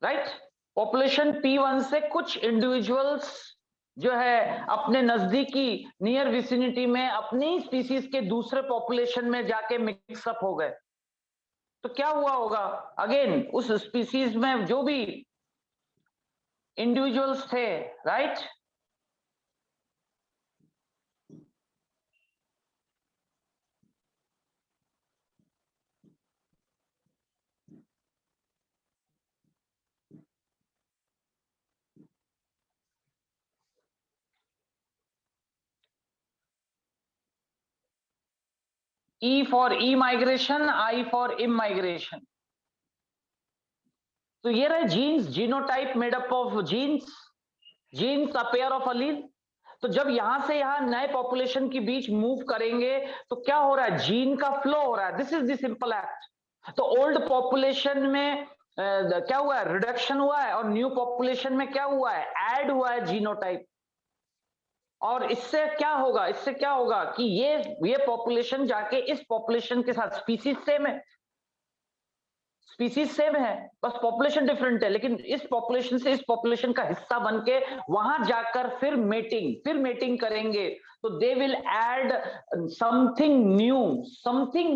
Speaker 1: राइट? पॉपुलेशन P1 से कुछ इंडिविजुअल्स जो है अपने नजदीकी नियर विसिनिटी में अपनी स्पीसीज के दूसरे पॉपुलेशन में जाके मिक्सअप हो गए. तो क्या हुआ होगा, अगेन उस स्पीसीज में जो भी इंडिविजुअल्स थे, right, E for E-migration, I for immigration. तो ये रहे genes, genotype made up of genes a pair of allele. तो जब यहां से यहां नए पॉपुलेशन के बीच मूव करेंगे तो क्या हो रहा है, जीन का फ्लो हो रहा है. This is the simple act. तो ओल्ड पॉपुलेशन में क्या हुआ है, रिडक्शन हुआ है, और न्यू पॉपुलेशन में क्या हुआ है, ऐड हुआ है जीनोटाइप. और इससे क्या होगा कि ये पॉपुलेशन जाके इस पॉपुलेशन के साथ, स्पीसीज सेम है, बस पॉपुलेशन डिफरेंट है, लेकिन इस पॉपुलेशन से इस पॉपुलेशन का हिस्सा बन के वहां जाकर फिर मेटिंग करेंगे. तो they will add something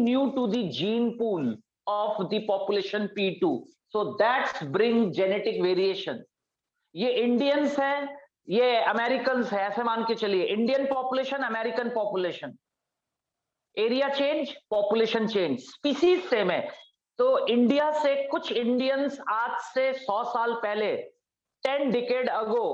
Speaker 1: new to the gene pool of the population P2. So that's bring genetic variation. ये इंडियंस है, ये अमेरिकन है, ऐसे मान के चलिए, Indian population, American population, area change, population change, species same है. तो इंडिया से कुछ इंडियंस आज से 100 साल पहले, 10 डिकेड अगो,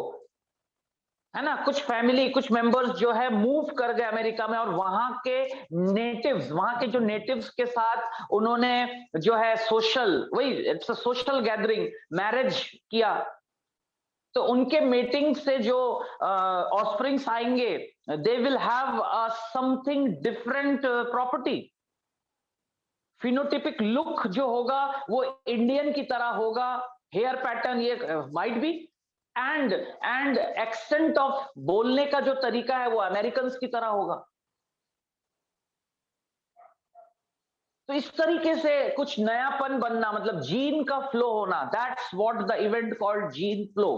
Speaker 1: है ना, कुछ फैमिली, कुछ मेंबर्स जो है मूव कर गए अमेरिका में, और वहां के नेटिव्स, वहां के जो नेटिव्स के साथ उन्होंने जो है सोशल, वही it's a social gathering, marriage किया। तो उनके मीटिंग से जो ऑफस्प्रिंग्स आएंगे, they will have something different property. Phenotypic look जो होगा वो इंडियन की तरह होगा, हेयर पैटर्न ये might be, and accent of बोलने का जो तरीका है वो अमेरिकन की तरह होगा। तो इस तरीके से कुछ नयापन बनना, मतलब जीन का फ्लो होना, that's what the event called gene flow.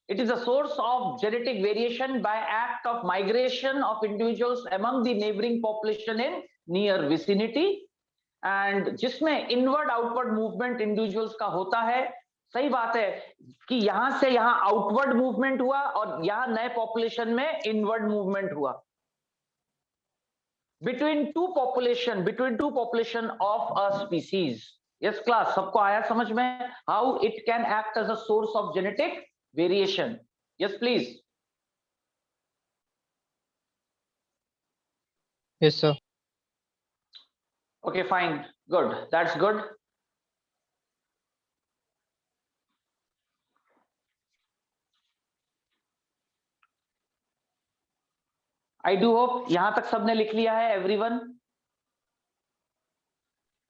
Speaker 1: It is a source of genetic variation by act of migration of individuals among the neighboring population in near vicinity, and जिसमें इनवर्ड आउटवर्ड मूवमेंट इंडिविजुअल्स का होता है। सही बात है कि यहां से यहां आउटवर्ड मूवमेंट हुआ और यहां नए पॉपुलेशन में इनवर्ड मूवमेंट हुआ। Between two population of a species. Yes class, सबको आया समझ में how it can act as a source of genetic variation? Yes, please.
Speaker 2: Yes, sir.
Speaker 1: Okay, fine. Good. That's good. I do hope यहां तक सबने लिख लिया है, everyone?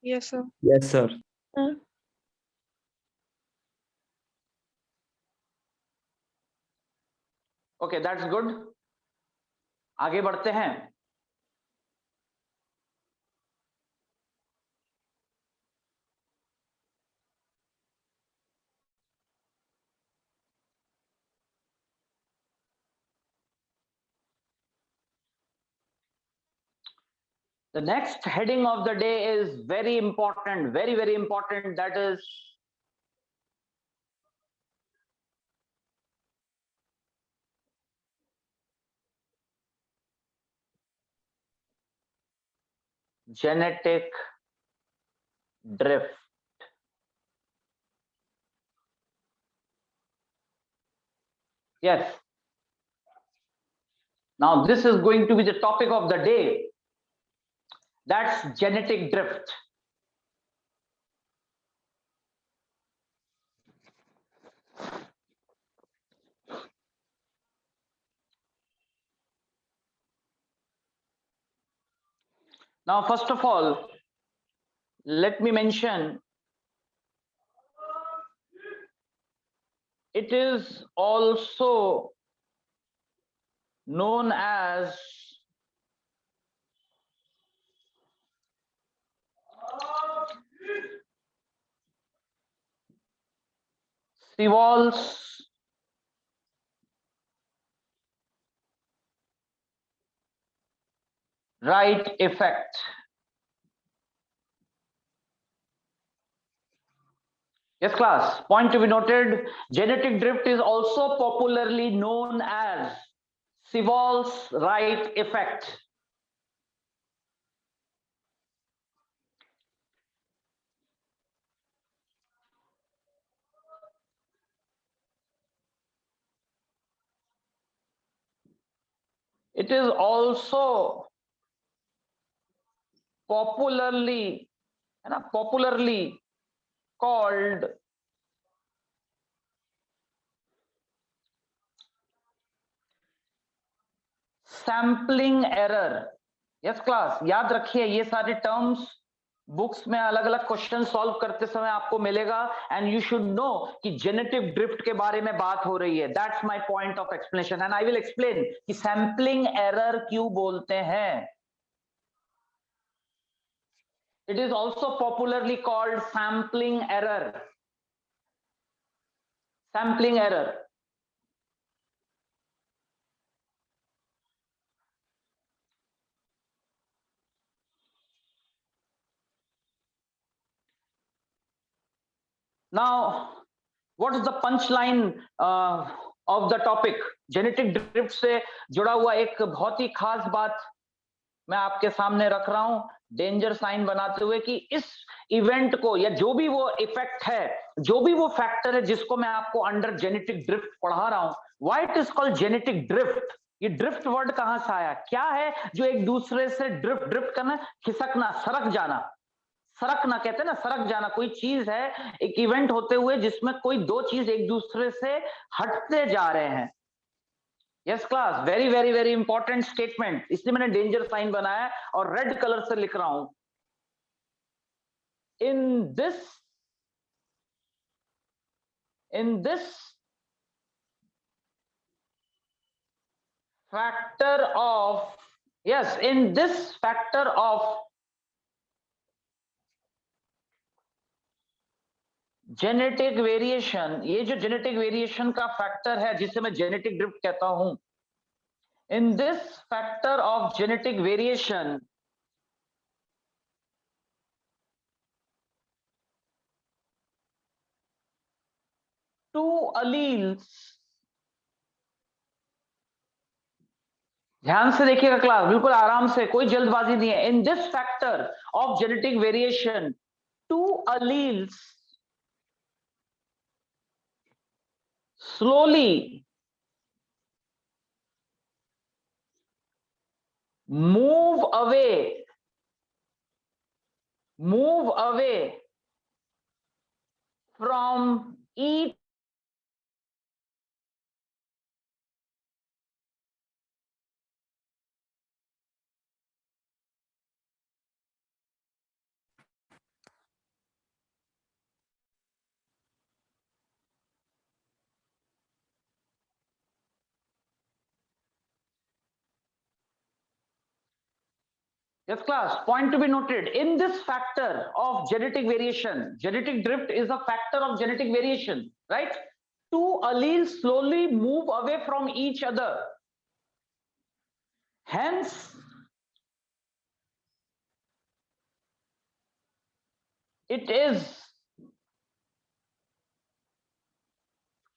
Speaker 3: Yes, sir.
Speaker 2: Yes, sir.
Speaker 1: Okay, that's good. आगे बढ़ते हैं। The next heading of the day is very important, very, very important. That is genetic drift. Yes. Now this is going to be the topic of the day. That's genetic drift. Now, first of all, let me mention, it is also known as Seawolf's right effect. Yes, class. Point to be noted. Genetic drift is also popularly known as Seawolf's right effect. It is also popularly called sampling error. Yes class, याद रखिए ये सारे terms books में अलग अलग question solve करते समय आपको मिलेगा, एंड यू शुड नो कि जेनेटिक ड्रिफ्ट के बारे में बात हो रही है। That's my point of explanation, and I will explain कि सैम्पलिंग एरर क्यों बोलते हैं। It is also popularly called sampling error. Sampling error. Now, what is the punchline of the topic? Genetic drift से जुड़ा हुआ एक बहुत ही खास बात मैं आपके सामने रख रहा हूं, डेंजर साइन बनाते हुए, कि इस इवेंट को, या जो भी वो इफेक्ट है, जो भी वो फैक्टर है जिसको मैं आपको अंडर जेनेटिक ड्रिफ्ट पढ़ा रहा हूं, why it is called genetic drift? ये ड्रिफ्ट वर्ड कहां से आया? क्या है जो एक दूसरे से ड्रिफ्ट, ड्रिफ्ट करना, खिसकना, सरक जाना, सरकना कहते हैं ना, सरक जाना। कोई चीज है, एक इवेंट होते हुए जिसमें कोई दो चीज एक दूसरे से हटते जा रहे हैं। Yes class, very very very important statement, इसलिए मैंने डेंजर साइन बनाया और रेड कलर से लिख रहा हूं। in this in this factor of yes in this factor of genetic variation, ये जो जेनेटिक वेरिएशन का फैक्टर है जिसे मैं जेनेटिक ड्रिफ्ट कहता हूं, in this factor of genetic variation to alleles, ध्यान से देखिएगा क्लास, बिल्कुल आराम से, कोई जल्दबाजी नहीं है। In this factor of genetic variation to alleles slowly move away from each yes class, point to be noted. In this factor of genetic variation, genetic drift is a factor of genetic variation, right? Two alleles slowly move away from each other, hence it is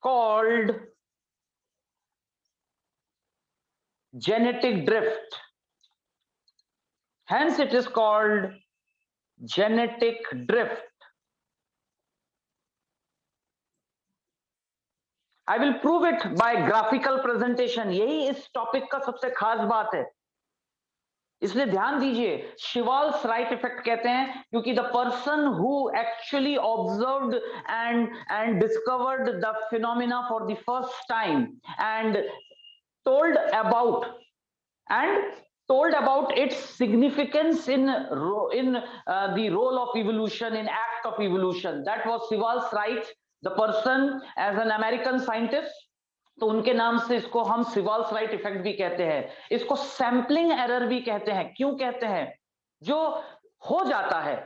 Speaker 1: called genetic drift. Hence it is called genetic drift. I will prove it by graphical presentation. यही इस topic का सबसे खास बात है, इसलिए ध्यान दीजिए। शिवाल्स राइट इफेक्ट कहते हैं क्योंकि the person who actually observed and discovered the phenomena for the first time and told about and told about its significance in the role of evolution, in act of evolution, that was Siwals Wright, the person as an American scientist. तो उनके नाम से इसको हम सिवाल्स right effect भी कहते हैं, इसको सैंपलिंग एरर भी कहते हैं। क्यों कहते हैं? जो हो जाता है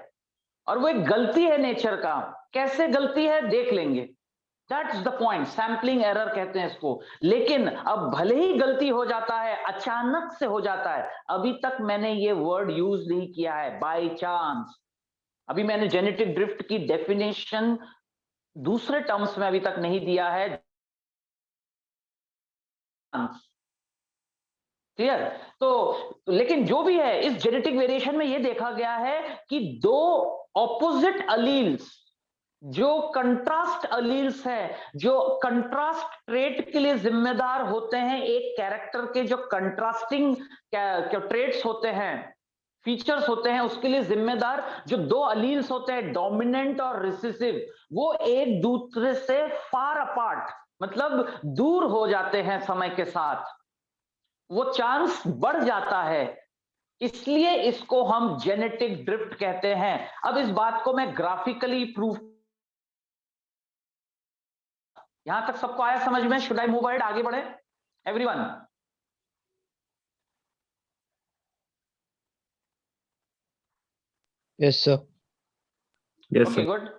Speaker 1: और वो एक गलती है नेचर का, कैसे गलती है देख लेंगे, that's the point, sampling error कहते हैं इसको। लेकिन अब भले ही गलती हो जाता है, अचानक से हो जाता है, अभी तक मैंने ये वर्ड यूज नहीं किया है, बाय चांस। अभी मैंने जेनेटिक ड्रिफ्ट की डेफिनेशन दूसरे टर्म्स में अभी तक नहीं दिया है। क्लियर? तो लेकिन जो भी है, इस जेनेटिक वेरिएशन में ये देखा गया है कि दो ऑपोजिट अलील्स, जो कंट्रास्ट अलील्स है, जो कंट्रास्ट ट्रेट के लिए जिम्मेदार होते हैं, एक कैरेक्टर के जो कंट्रास्टिंग ट्रेट्स होते हैं, फीचर्स होते हैं, उसके लिए जिम्मेदार जो दो अलील्स होते हैं, डोमिनेंट और रिसेसिव, वो एक दूसरे से फार अपार्ट, मतलब दूर हो जाते हैं समय के साथ, वो चांस बढ़ जाता है, इसलिए इसको हम जेनेटिक ड्रिफ्ट कहते हैं। अब इस बात को मैं ग्राफिकली प्रूफ, यहां तक सबको आया समझ में? शुड आई मूव अहेड, आगे बढ़े everyone?
Speaker 2: Yes sir.
Speaker 3: Yes
Speaker 1: okay good.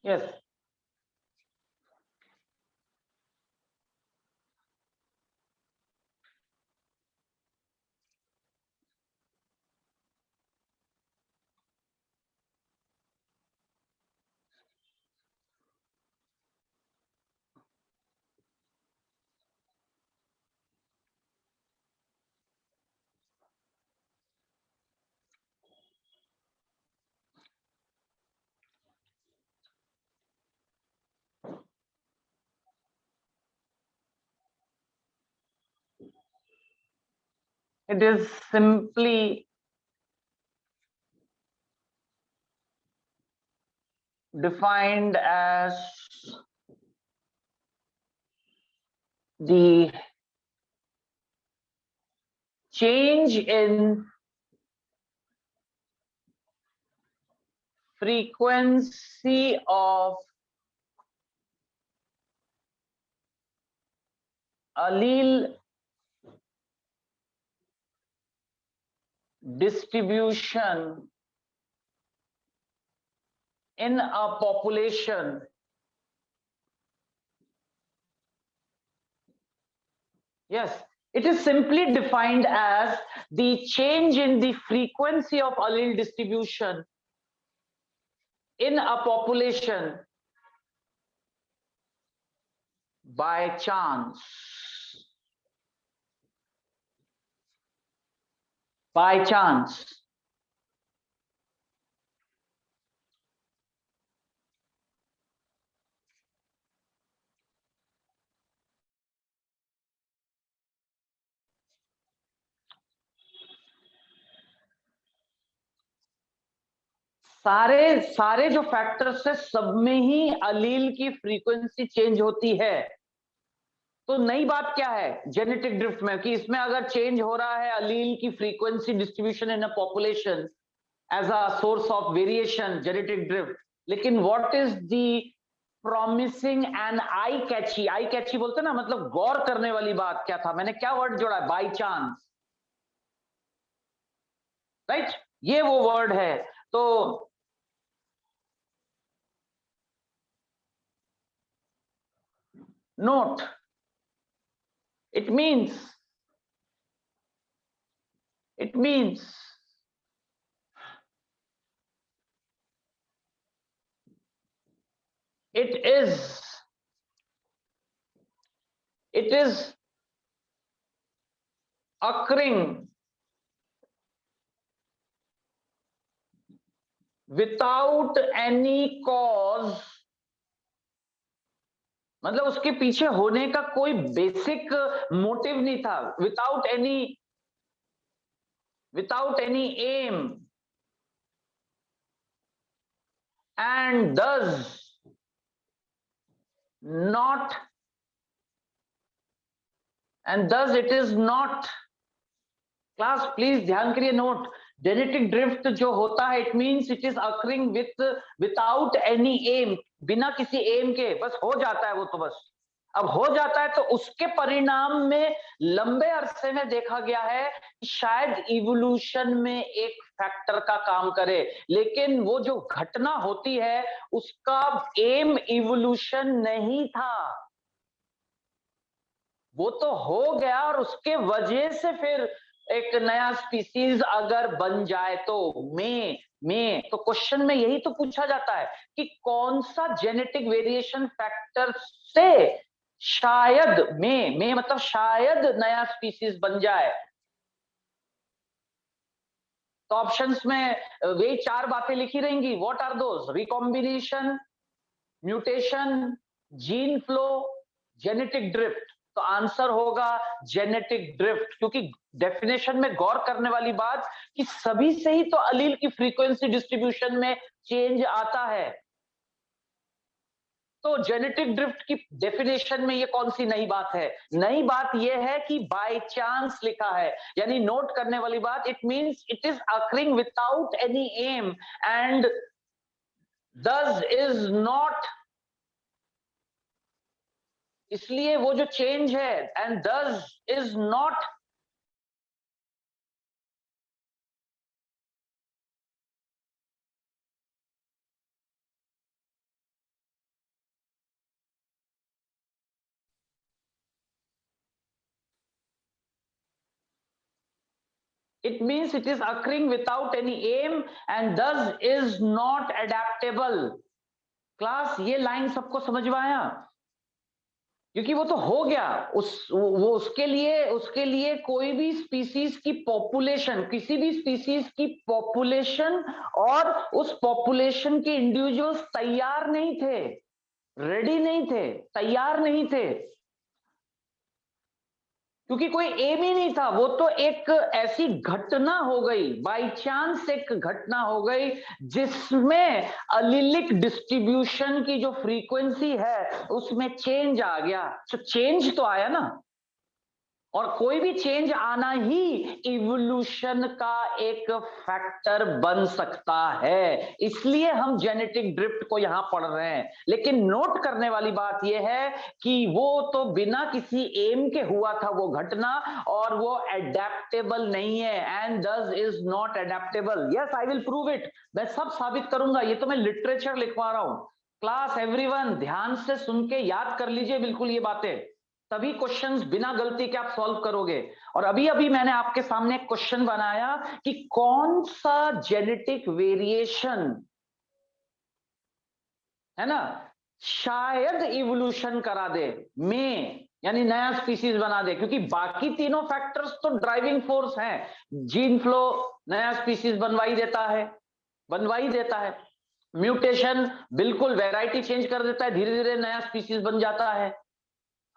Speaker 1: Yes. It is simply defined as the change in frequency of allele distribution in a population Yes, it is simply defined as the change in the frequency of allele distribution in a population by chance. By chance. सारे सारे जो factors है सब में ही अलील की frequency change होती है। तो नई बात क्या है जेनेटिक ड्रिफ्ट में कि इसमें अगर चेंज हो रहा है अलील की frequency distribution in a population as a source of variation genetic drift, लेकिन what is the promising and I catchy बोलते ना, मतलब गौर करने वाली बात क्या था, मैंने क्या वर्ड जोड़ा है, बाय चांस, राइट, ये वो वर्ड है। तो note, it means it means it is occurring without any cause, मतलब उसके पीछे होने का कोई बेसिक मोटिव नहीं था, without any aim, and thus not it is not, class please ध्यान करिए, नोट, जेनेटिक ड्रिफ्ट जो होता है it means it is occurring without any aim, बिना किसी एम के, बस हो जाता है वो, तो बस अब हो जाता है तो उसके परिणाम में लंबे अरसे में देखा गया है कि शायद इवोल्यूशन में एक फैक्टर का काम करे, लेकिन वो जो घटना होती है उसका एम इवोल्यूशन नहीं था, वो तो हो गया और उसके वजह से फिर एक नया स्पीसीज अगर बन जाए तो में तो क्वेश्चन में यही तो पूछा जाता है कि कौन सा जेनेटिक वेरिएशन फैक्टर से शायद में मतलब शायद नया स्पीसीज बन जाए। तो ऑप्शंस में वे चार बातें लिखी रहेंगी, what are those, recombination, mutation, gene flow, genetic drift. तो आंसर होगा जेनेटिक ड्रिफ्ट, क्योंकि डेफिनेशन में गौर करने वाली बात कि सभी से ही तो अलील की फ्रीक्वेंसी डिस्ट्रीब्यूशन में चेंज आता है। तो जेनेटिक ड्रिफ्ट की डेफिनेशन में ये कौन सी नई बात है, नई बात ये है कि बाय चांस लिखा है, यानी नोट करने वाली बात, it means it is occurring without any aim and this is not, इसलिए वो जो चेंज है and this is not It means it is occurring without any aim and thus is not adaptable. Class ये line सबको समझ में आया? क्योंकि वो तो हो गया, उसके लिए कोई भी स्पीसीज की पॉपुलेशन, किसी भी स्पीसीज की पॉपुलेशन और उस पॉपुलेशन के इंडिविजुअल्स तैयार नहीं थे, रेडी नहीं थे, तैयार नहीं थे, क्योंकि कोई एम ही नहीं था। वो तो एक ऐसी घटना हो गई, बाय चांस एक घटना हो गई जिसमें अलिलिक डिस्ट्रीब्यूशन की जो फ्रीक्वेंसी है उसमें चेंज आ गया। तो चेंज तो आया ना, और कोई भी चेंज आना ही इवोल्यूशन का एक फैक्टर बन सकता है। इसलिए हम जेनेटिक ड्रिफ्ट को यहां पढ़ रहे हैं। लेकिन नोट करने वाली बात यह है कि वो तो बिना किसी एम के हुआ था वो घटना, और वो एडेप्टेबल नहीं है, and this is not adaptable. Yes, I will prove it. मैं सब साबित करूंगा, ये तो मैं लिटरेचर लिखवा रहा हूं। क्लास एवरीवन ध्यान से सुन के याद कर लीजिए बिल्कुल ये बातें, तभी क्वेश्चंस बिना गलती के आप सॉल्व करोगे। और अभी अभी मैंने आपके सामने एक क्वेश्चन बनाया कि कौन सा जेनेटिक वेरिएशन है ना शायद इवोल्यूशन करा दे, में यानी नया स्पीसीज बना दे, क्योंकि बाकी तीनों फैक्टर्स तो ड्राइविंग फोर्स हैं। जीन फ्लो नया स्पीसीज बनवाई देता है, म्यूटेशन बिल्कुल वैरायटी चेंज कर देता है, धीरे धीरे नया स्पीसीज बन जाता है,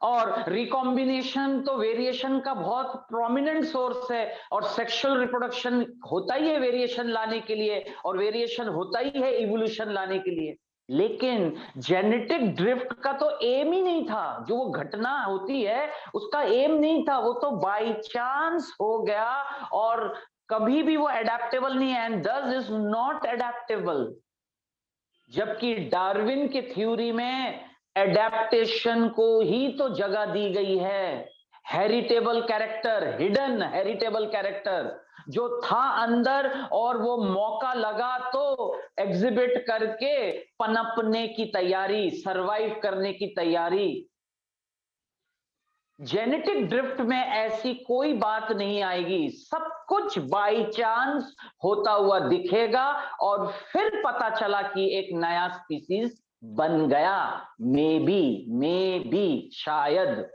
Speaker 1: और रिकॉम्बिनेशन तो वेरिएशन का बहुत प्रोमिनेंट सोर्स है, और सेक्सुअल रिप्रोडक्शन होता ही है वेरिएशन लाने के लिए, और वेरिएशन होता ही है इवोल्यूशन लाने के लिए। लेकिन जेनेटिक ड्रिफ्ट का तो एम ही नहीं था, जो वो घटना होती है उसका एम नहीं था, वो तो बाय चांस हो गया, और कभी भी वो एडेप्टेबल नहीं है, and this is not adaptable. जबकि डार्विन की थ्योरी में एडेप्टेशन को ही तो जगह दी गई है। Heritable character, hidden heritable character जो था अंदर, और वो मौका लगा तो एग्जिबिट करके पनपने की तैयारी, सरवाइव करने की तैयारी। जेनेटिक ड्रिफ्ट में ऐसी कोई बात नहीं आएगी, सब कुछ बाय चांस होता हुआ दिखेगा, और फिर पता चला कि एक नया स्पीसीज बन गया। मे बी शायद।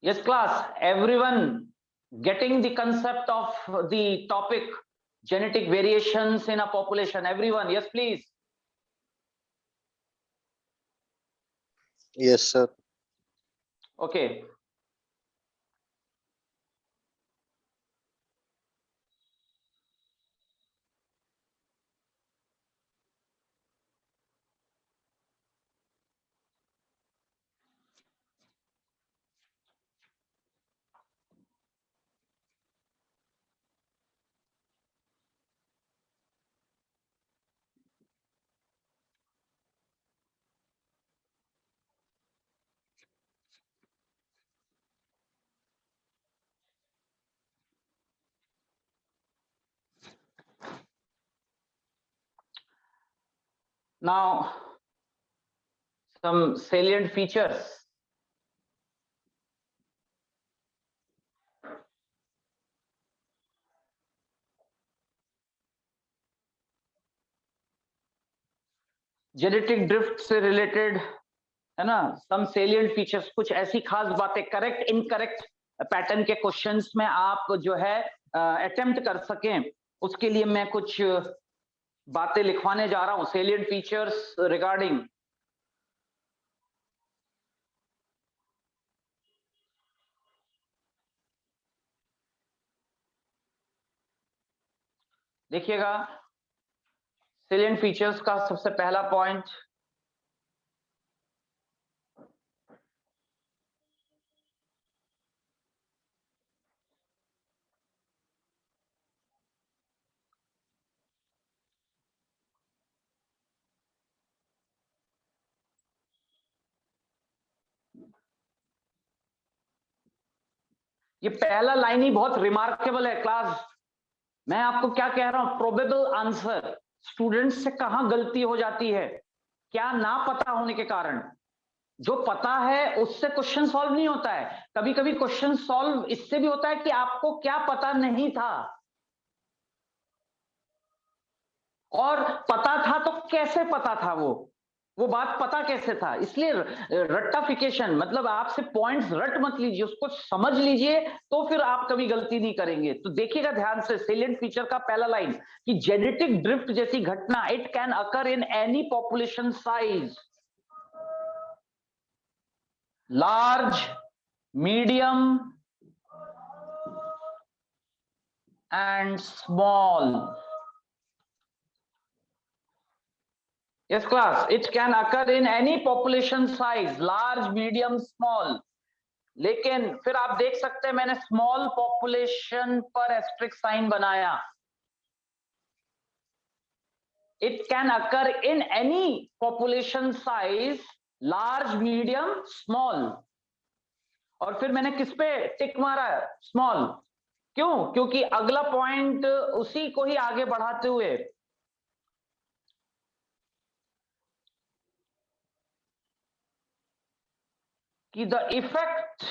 Speaker 1: Yes, class, everyone getting the concept of the topic genetic variations in a population? Everyone, yes, please.
Speaker 2: Yes, sir.
Speaker 1: Okay. Now, some salient features. Genetic drift से रिलेटेड है ना, सम सेलिएंट फीचर्स, कुछ ऐसी खास बातें correct incorrect pattern के questions में आप जो है अटेम्प्ट कर सकें, उसके लिए मैं कुछ बातें लिखवाने जा रहा हूं। सेलिएंट फीचर्स रिगार्डिंग, देखिएगा सेलिएंट फीचर्स का सबसे पहला पॉइंट, ये पहला लाइन ही बहुत रिमार्केबल है क्लास। मैं आपको क्या कह रहा हूं, प्रोबेबल आंसर। स्टूडेंट्स से कहां गलती हो जाती है, क्या ना पता होने के कारण। जो पता है उससे क्वेश्चन सॉल्व नहीं होता है, कभी कभी क्वेश्चन सॉल्व इससे भी होता है कि आपको क्या पता नहीं था, और पता था तो कैसे पता था, वो बात पता कैसे था। इसलिए रट्टाफिकेशन मतलब आपसे पॉइंट्स रट मत लीजिए, उसको समझ लीजिए, तो फिर आप कभी गलती नहीं करेंगे। तो देखिएगा ध्यान से, सेलिएंट फीचर का पहला लाइन कि जेनेटिक ड्रिफ्ट जैसी घटना it can occur in any population size, large, medium and small. Yes class, it can occur in any population size, large, medium, small. लेकिन फिर आप देख सकते हैं मैंने स्मॉल पॉपुलेशन पर एस्ट्रिक साइन बनाया। It can occur in any population size, large, medium, small. और फिर मैंने किस पे टिक मारा है? स्मॉल। क्यों? क्योंकि अगला पॉइंट उसी को ही आगे बढ़ाते हुए कि the effect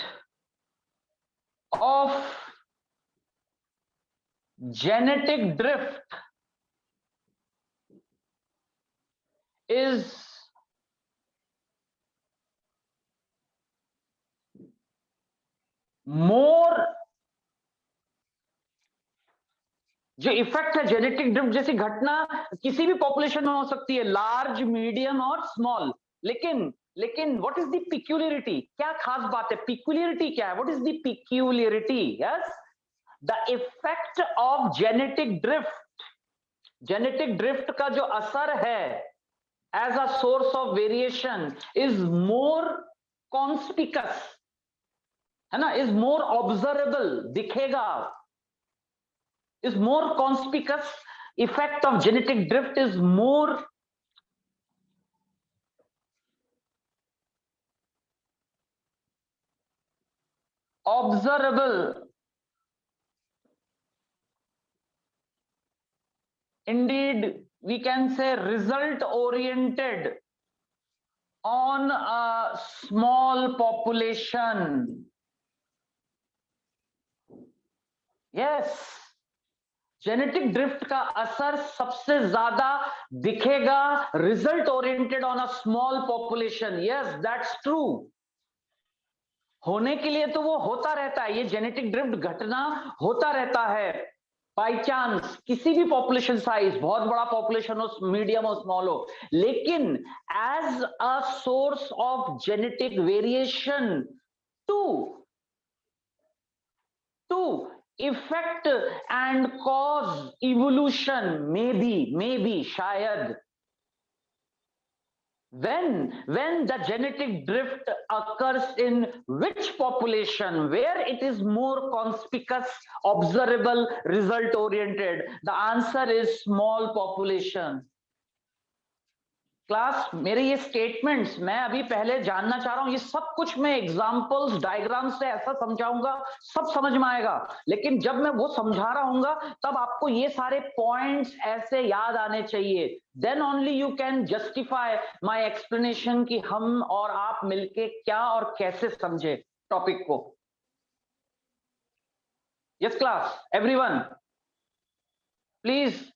Speaker 1: of genetic drift is more, जो इफेक्ट है जेनेटिक ड्रिफ्ट जैसी घटना किसी भी पॉपुलेशन में हो सकती है, लार्ज, मीडियम और स्मॉल। लेकिन व्हाट इज द पिक्यूलियरिटी? क्या खास बात है? पिक्यूलियरिटी क्या है? What is the peculiarity? Yes, the effect of genetic drift, genetic drift का जो असर है as a source of variation is more conspicuous, है ना, इज मोर ऑब्जर्वेबल, दिखेगा, is more conspicuous, effect of genetic drift is more observable, indeed we can say result oriented on a small population. Yes, genetic drift का असर सबसे ज्यादा दिखेगा result oriented on a small population. Yes, that's true. होने के लिए तो वो होता रहता है, ये जेनेटिक ड्रिफ्ट घटना होता रहता है बाय चांस, किसी भी पॉपुलेशन साइज, बहुत बड़ा पॉपुलेशन हो, मीडियम हो, स्मॉल हो, लेकिन as a source of genetic variation to to effect and cause evolution, maybe शायद, when the genetic drift occurs in which population, where it is more conspicuous, observable, result oriented, the answer is small population. Class, मेरे ये statements मैं अभी पहले जानना चाह रहा हूं, ये सब कुछ मैं एग्जांपल्स, डायग्राम से ऐसा समझाऊंगा, सब समझ में आएगा, लेकिन जब मैं वो समझा रहा हूंगा तब आपको ये सारे पॉइंट्स ऐसे याद आने चाहिए, then only you can justify my explanation कि हम और आप मिलके क्या और कैसे समझे टॉपिक को। Yes class, everyone please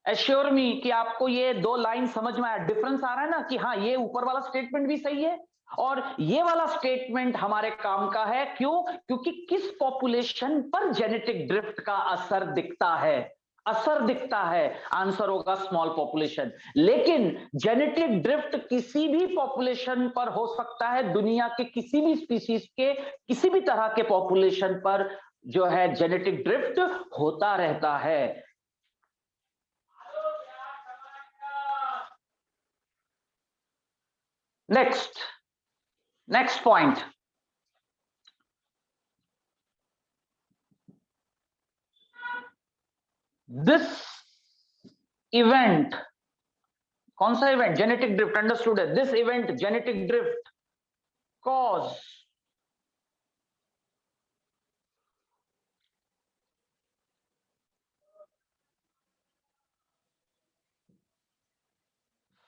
Speaker 1: assure me कि आपको ये दो लाइन समझ में आया, डिफरेंस आ रहा है ना, कि हाँ ये ऊपर वाला स्टेटमेंट भी सही है और ये वाला स्टेटमेंट हमारे काम का है। क्यों? क्योंकि किस पॉपुलेशन पर जेनेटिक ड्रिफ्ट का असर दिखता है, असर दिखता है, आंसर होगा स्मॉल पॉपुलेशन। लेकिन जेनेटिक ड्रिफ्ट किसी भी पॉपुलेशन पर हो सकता है, दुनिया के किसी भी स्पीसीज के किसी भी तरह के पॉपुलेशन पर जो है जेनेटिक ड्रिफ्ट होता रहता है। Next point. This event, कौन सा इवेंट? जेनेटिक ड्रिफ्ट, अंडरस्टूड है। This event, genetic drift, cause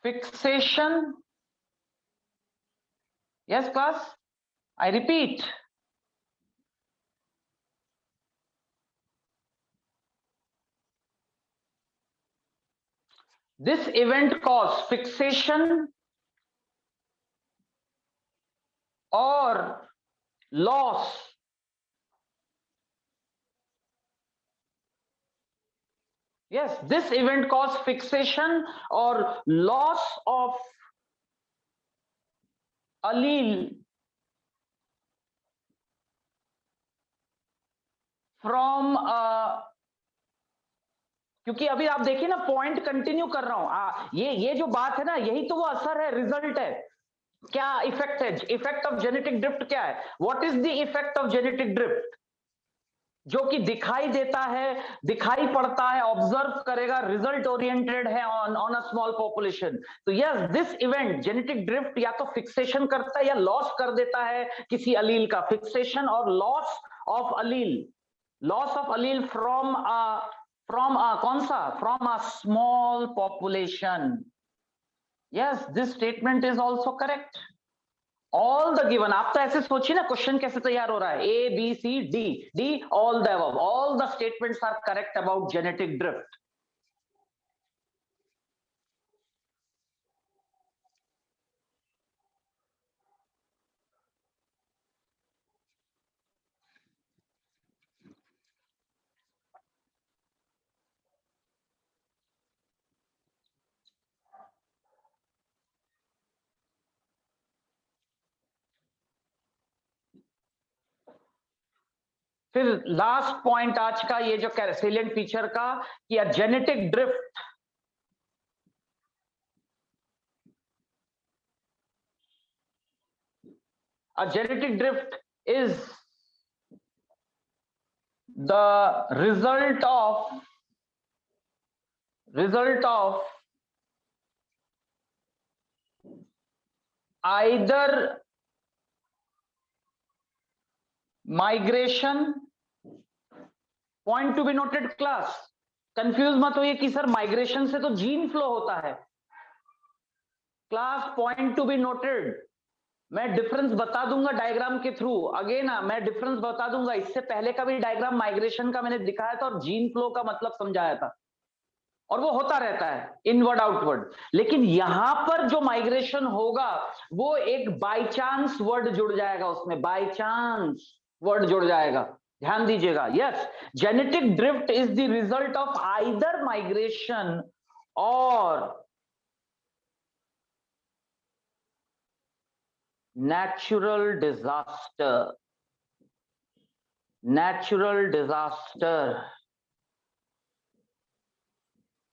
Speaker 1: fixation Yes, class. I repeat. This event cause fixation or loss yes this event cause fixation or loss of allele from क्योंकि अभी आप देखिए ना point continue कर रहा हूं ये जो बात है ना यही तो वो असर है रिजल्ट है क्या इफेक्ट है इफेक्ट ऑफ जेनेटिक ड्रिफ्ट क्या है what is the effect of genetic drift जो कि दिखाई देता है दिखाई पड़ता है ऑब्जर्व करेगा रिजल्ट ओरिएंटेड है ऑन अ स्मॉल पॉपुलेशन तो yes this event genetic drift या तो फिक्सेशन करता है या लॉस कर देता है किसी अलील का फिक्सेशन और लॉस ऑफ अलील फ्रॉम कौन सा from a small population yes this statement is also correct all the given आप तो ऐसे सोचिए ना क्वेश्चन कैसे तैयार हो रहा है A B C D D all the above all the statements are correct about genetic drift फिर लास्ट पॉइंट आज का ये जो सेलिएंट फीचर का कि a genetic drift is the result of either migration point to be noted class confuse मत होइए कि सर माइग्रेशन से तो जीन फ्लो होता है class point to be noted मैं डिफरेंस बता दूंगा डायग्राम के थ्रू अगेन मैं डिफरेंस बता दूंगा इससे पहले का भी डायग्राम माइग्रेशन का मैंने दिखाया था और जीन फ्लो का मतलब समझाया था और वो होता रहता है इनवर्ड आउटवर्ड लेकिन यहां पर जो माइग्रेशन होगा वो एक बाय चांस वर्ड जुड़ जाएगा उसमें बाय चांस वर्ड जुड़ जाएगा ध्यान दीजिएगा yes genetic drift is the result of either migration और natural disaster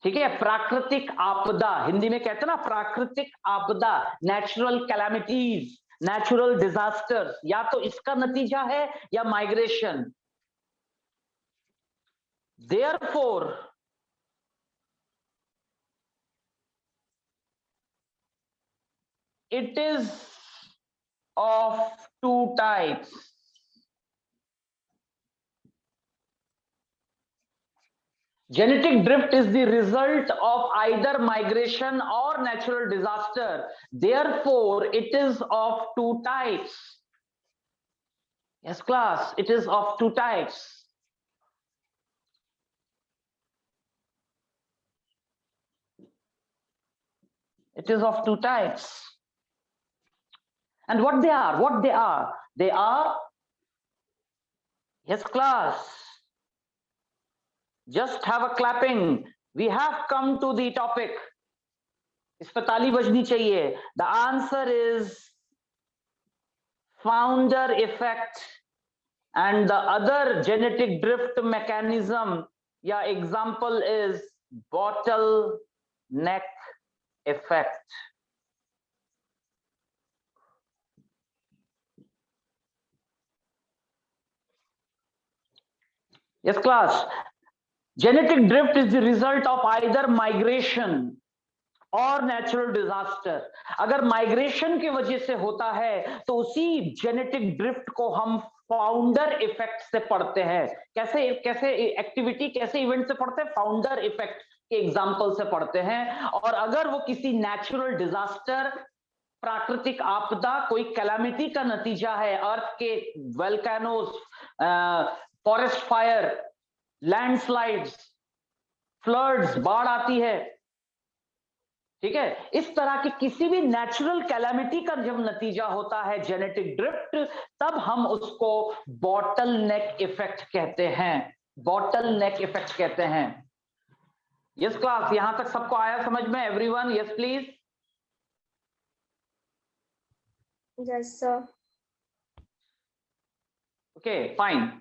Speaker 1: ठीक है प्राकृतिक आपदा हिंदी में कहते हैं ना प्राकृतिक आपदा नेचुरल कैलामिटीज नेचुरल डिजास्टर्स या तो इसका नतीजा है या migration therefore it is of two types genetic drift is the result of either migration or natural disaster therefore it is of two types yes class it is of two types it is of two types and what they are yes class just have a clapping we have come to the topic इस पर ताली बजनी चाहिए the answer is founder effect and the other genetic drift mechanism या example is bottleneck effect yes class genetic drift is the result of either migration और natural disaster अगर migration की वजह से होता है तो उसी जेनेटिक ड्रिफ्ट को हम फाउंडर इफेक्ट से पढ़ते हैं कैसे कैसे एक्टिविटी कैसे इवेंट से पढ़ते हैं फाउंडर इफेक्ट के एग्जांपल से पढ़ते हैं और अगर वो किसी नेचुरल डिजास्टर प्राकृतिक आपदा कोई कैलामिटी का नतीजा है, अर्थ के volcanoes, forest fire, landslides, floods, बाढ़ आती है, ठीक है, इस तरह की किसी भी नेचुरल कैलामिटी का जब नतीजा होता है जेनेटिक ड्रिफ्ट, तब हम उसको बॉटल नेक इफेक्ट कहते हैं, बॉटल नेक इफेक्ट कहते हैं। यस क्लास, यहां तक सबको आया समझ में? Everyone, yes please.
Speaker 2: Yes, sir.
Speaker 1: Okay, fine.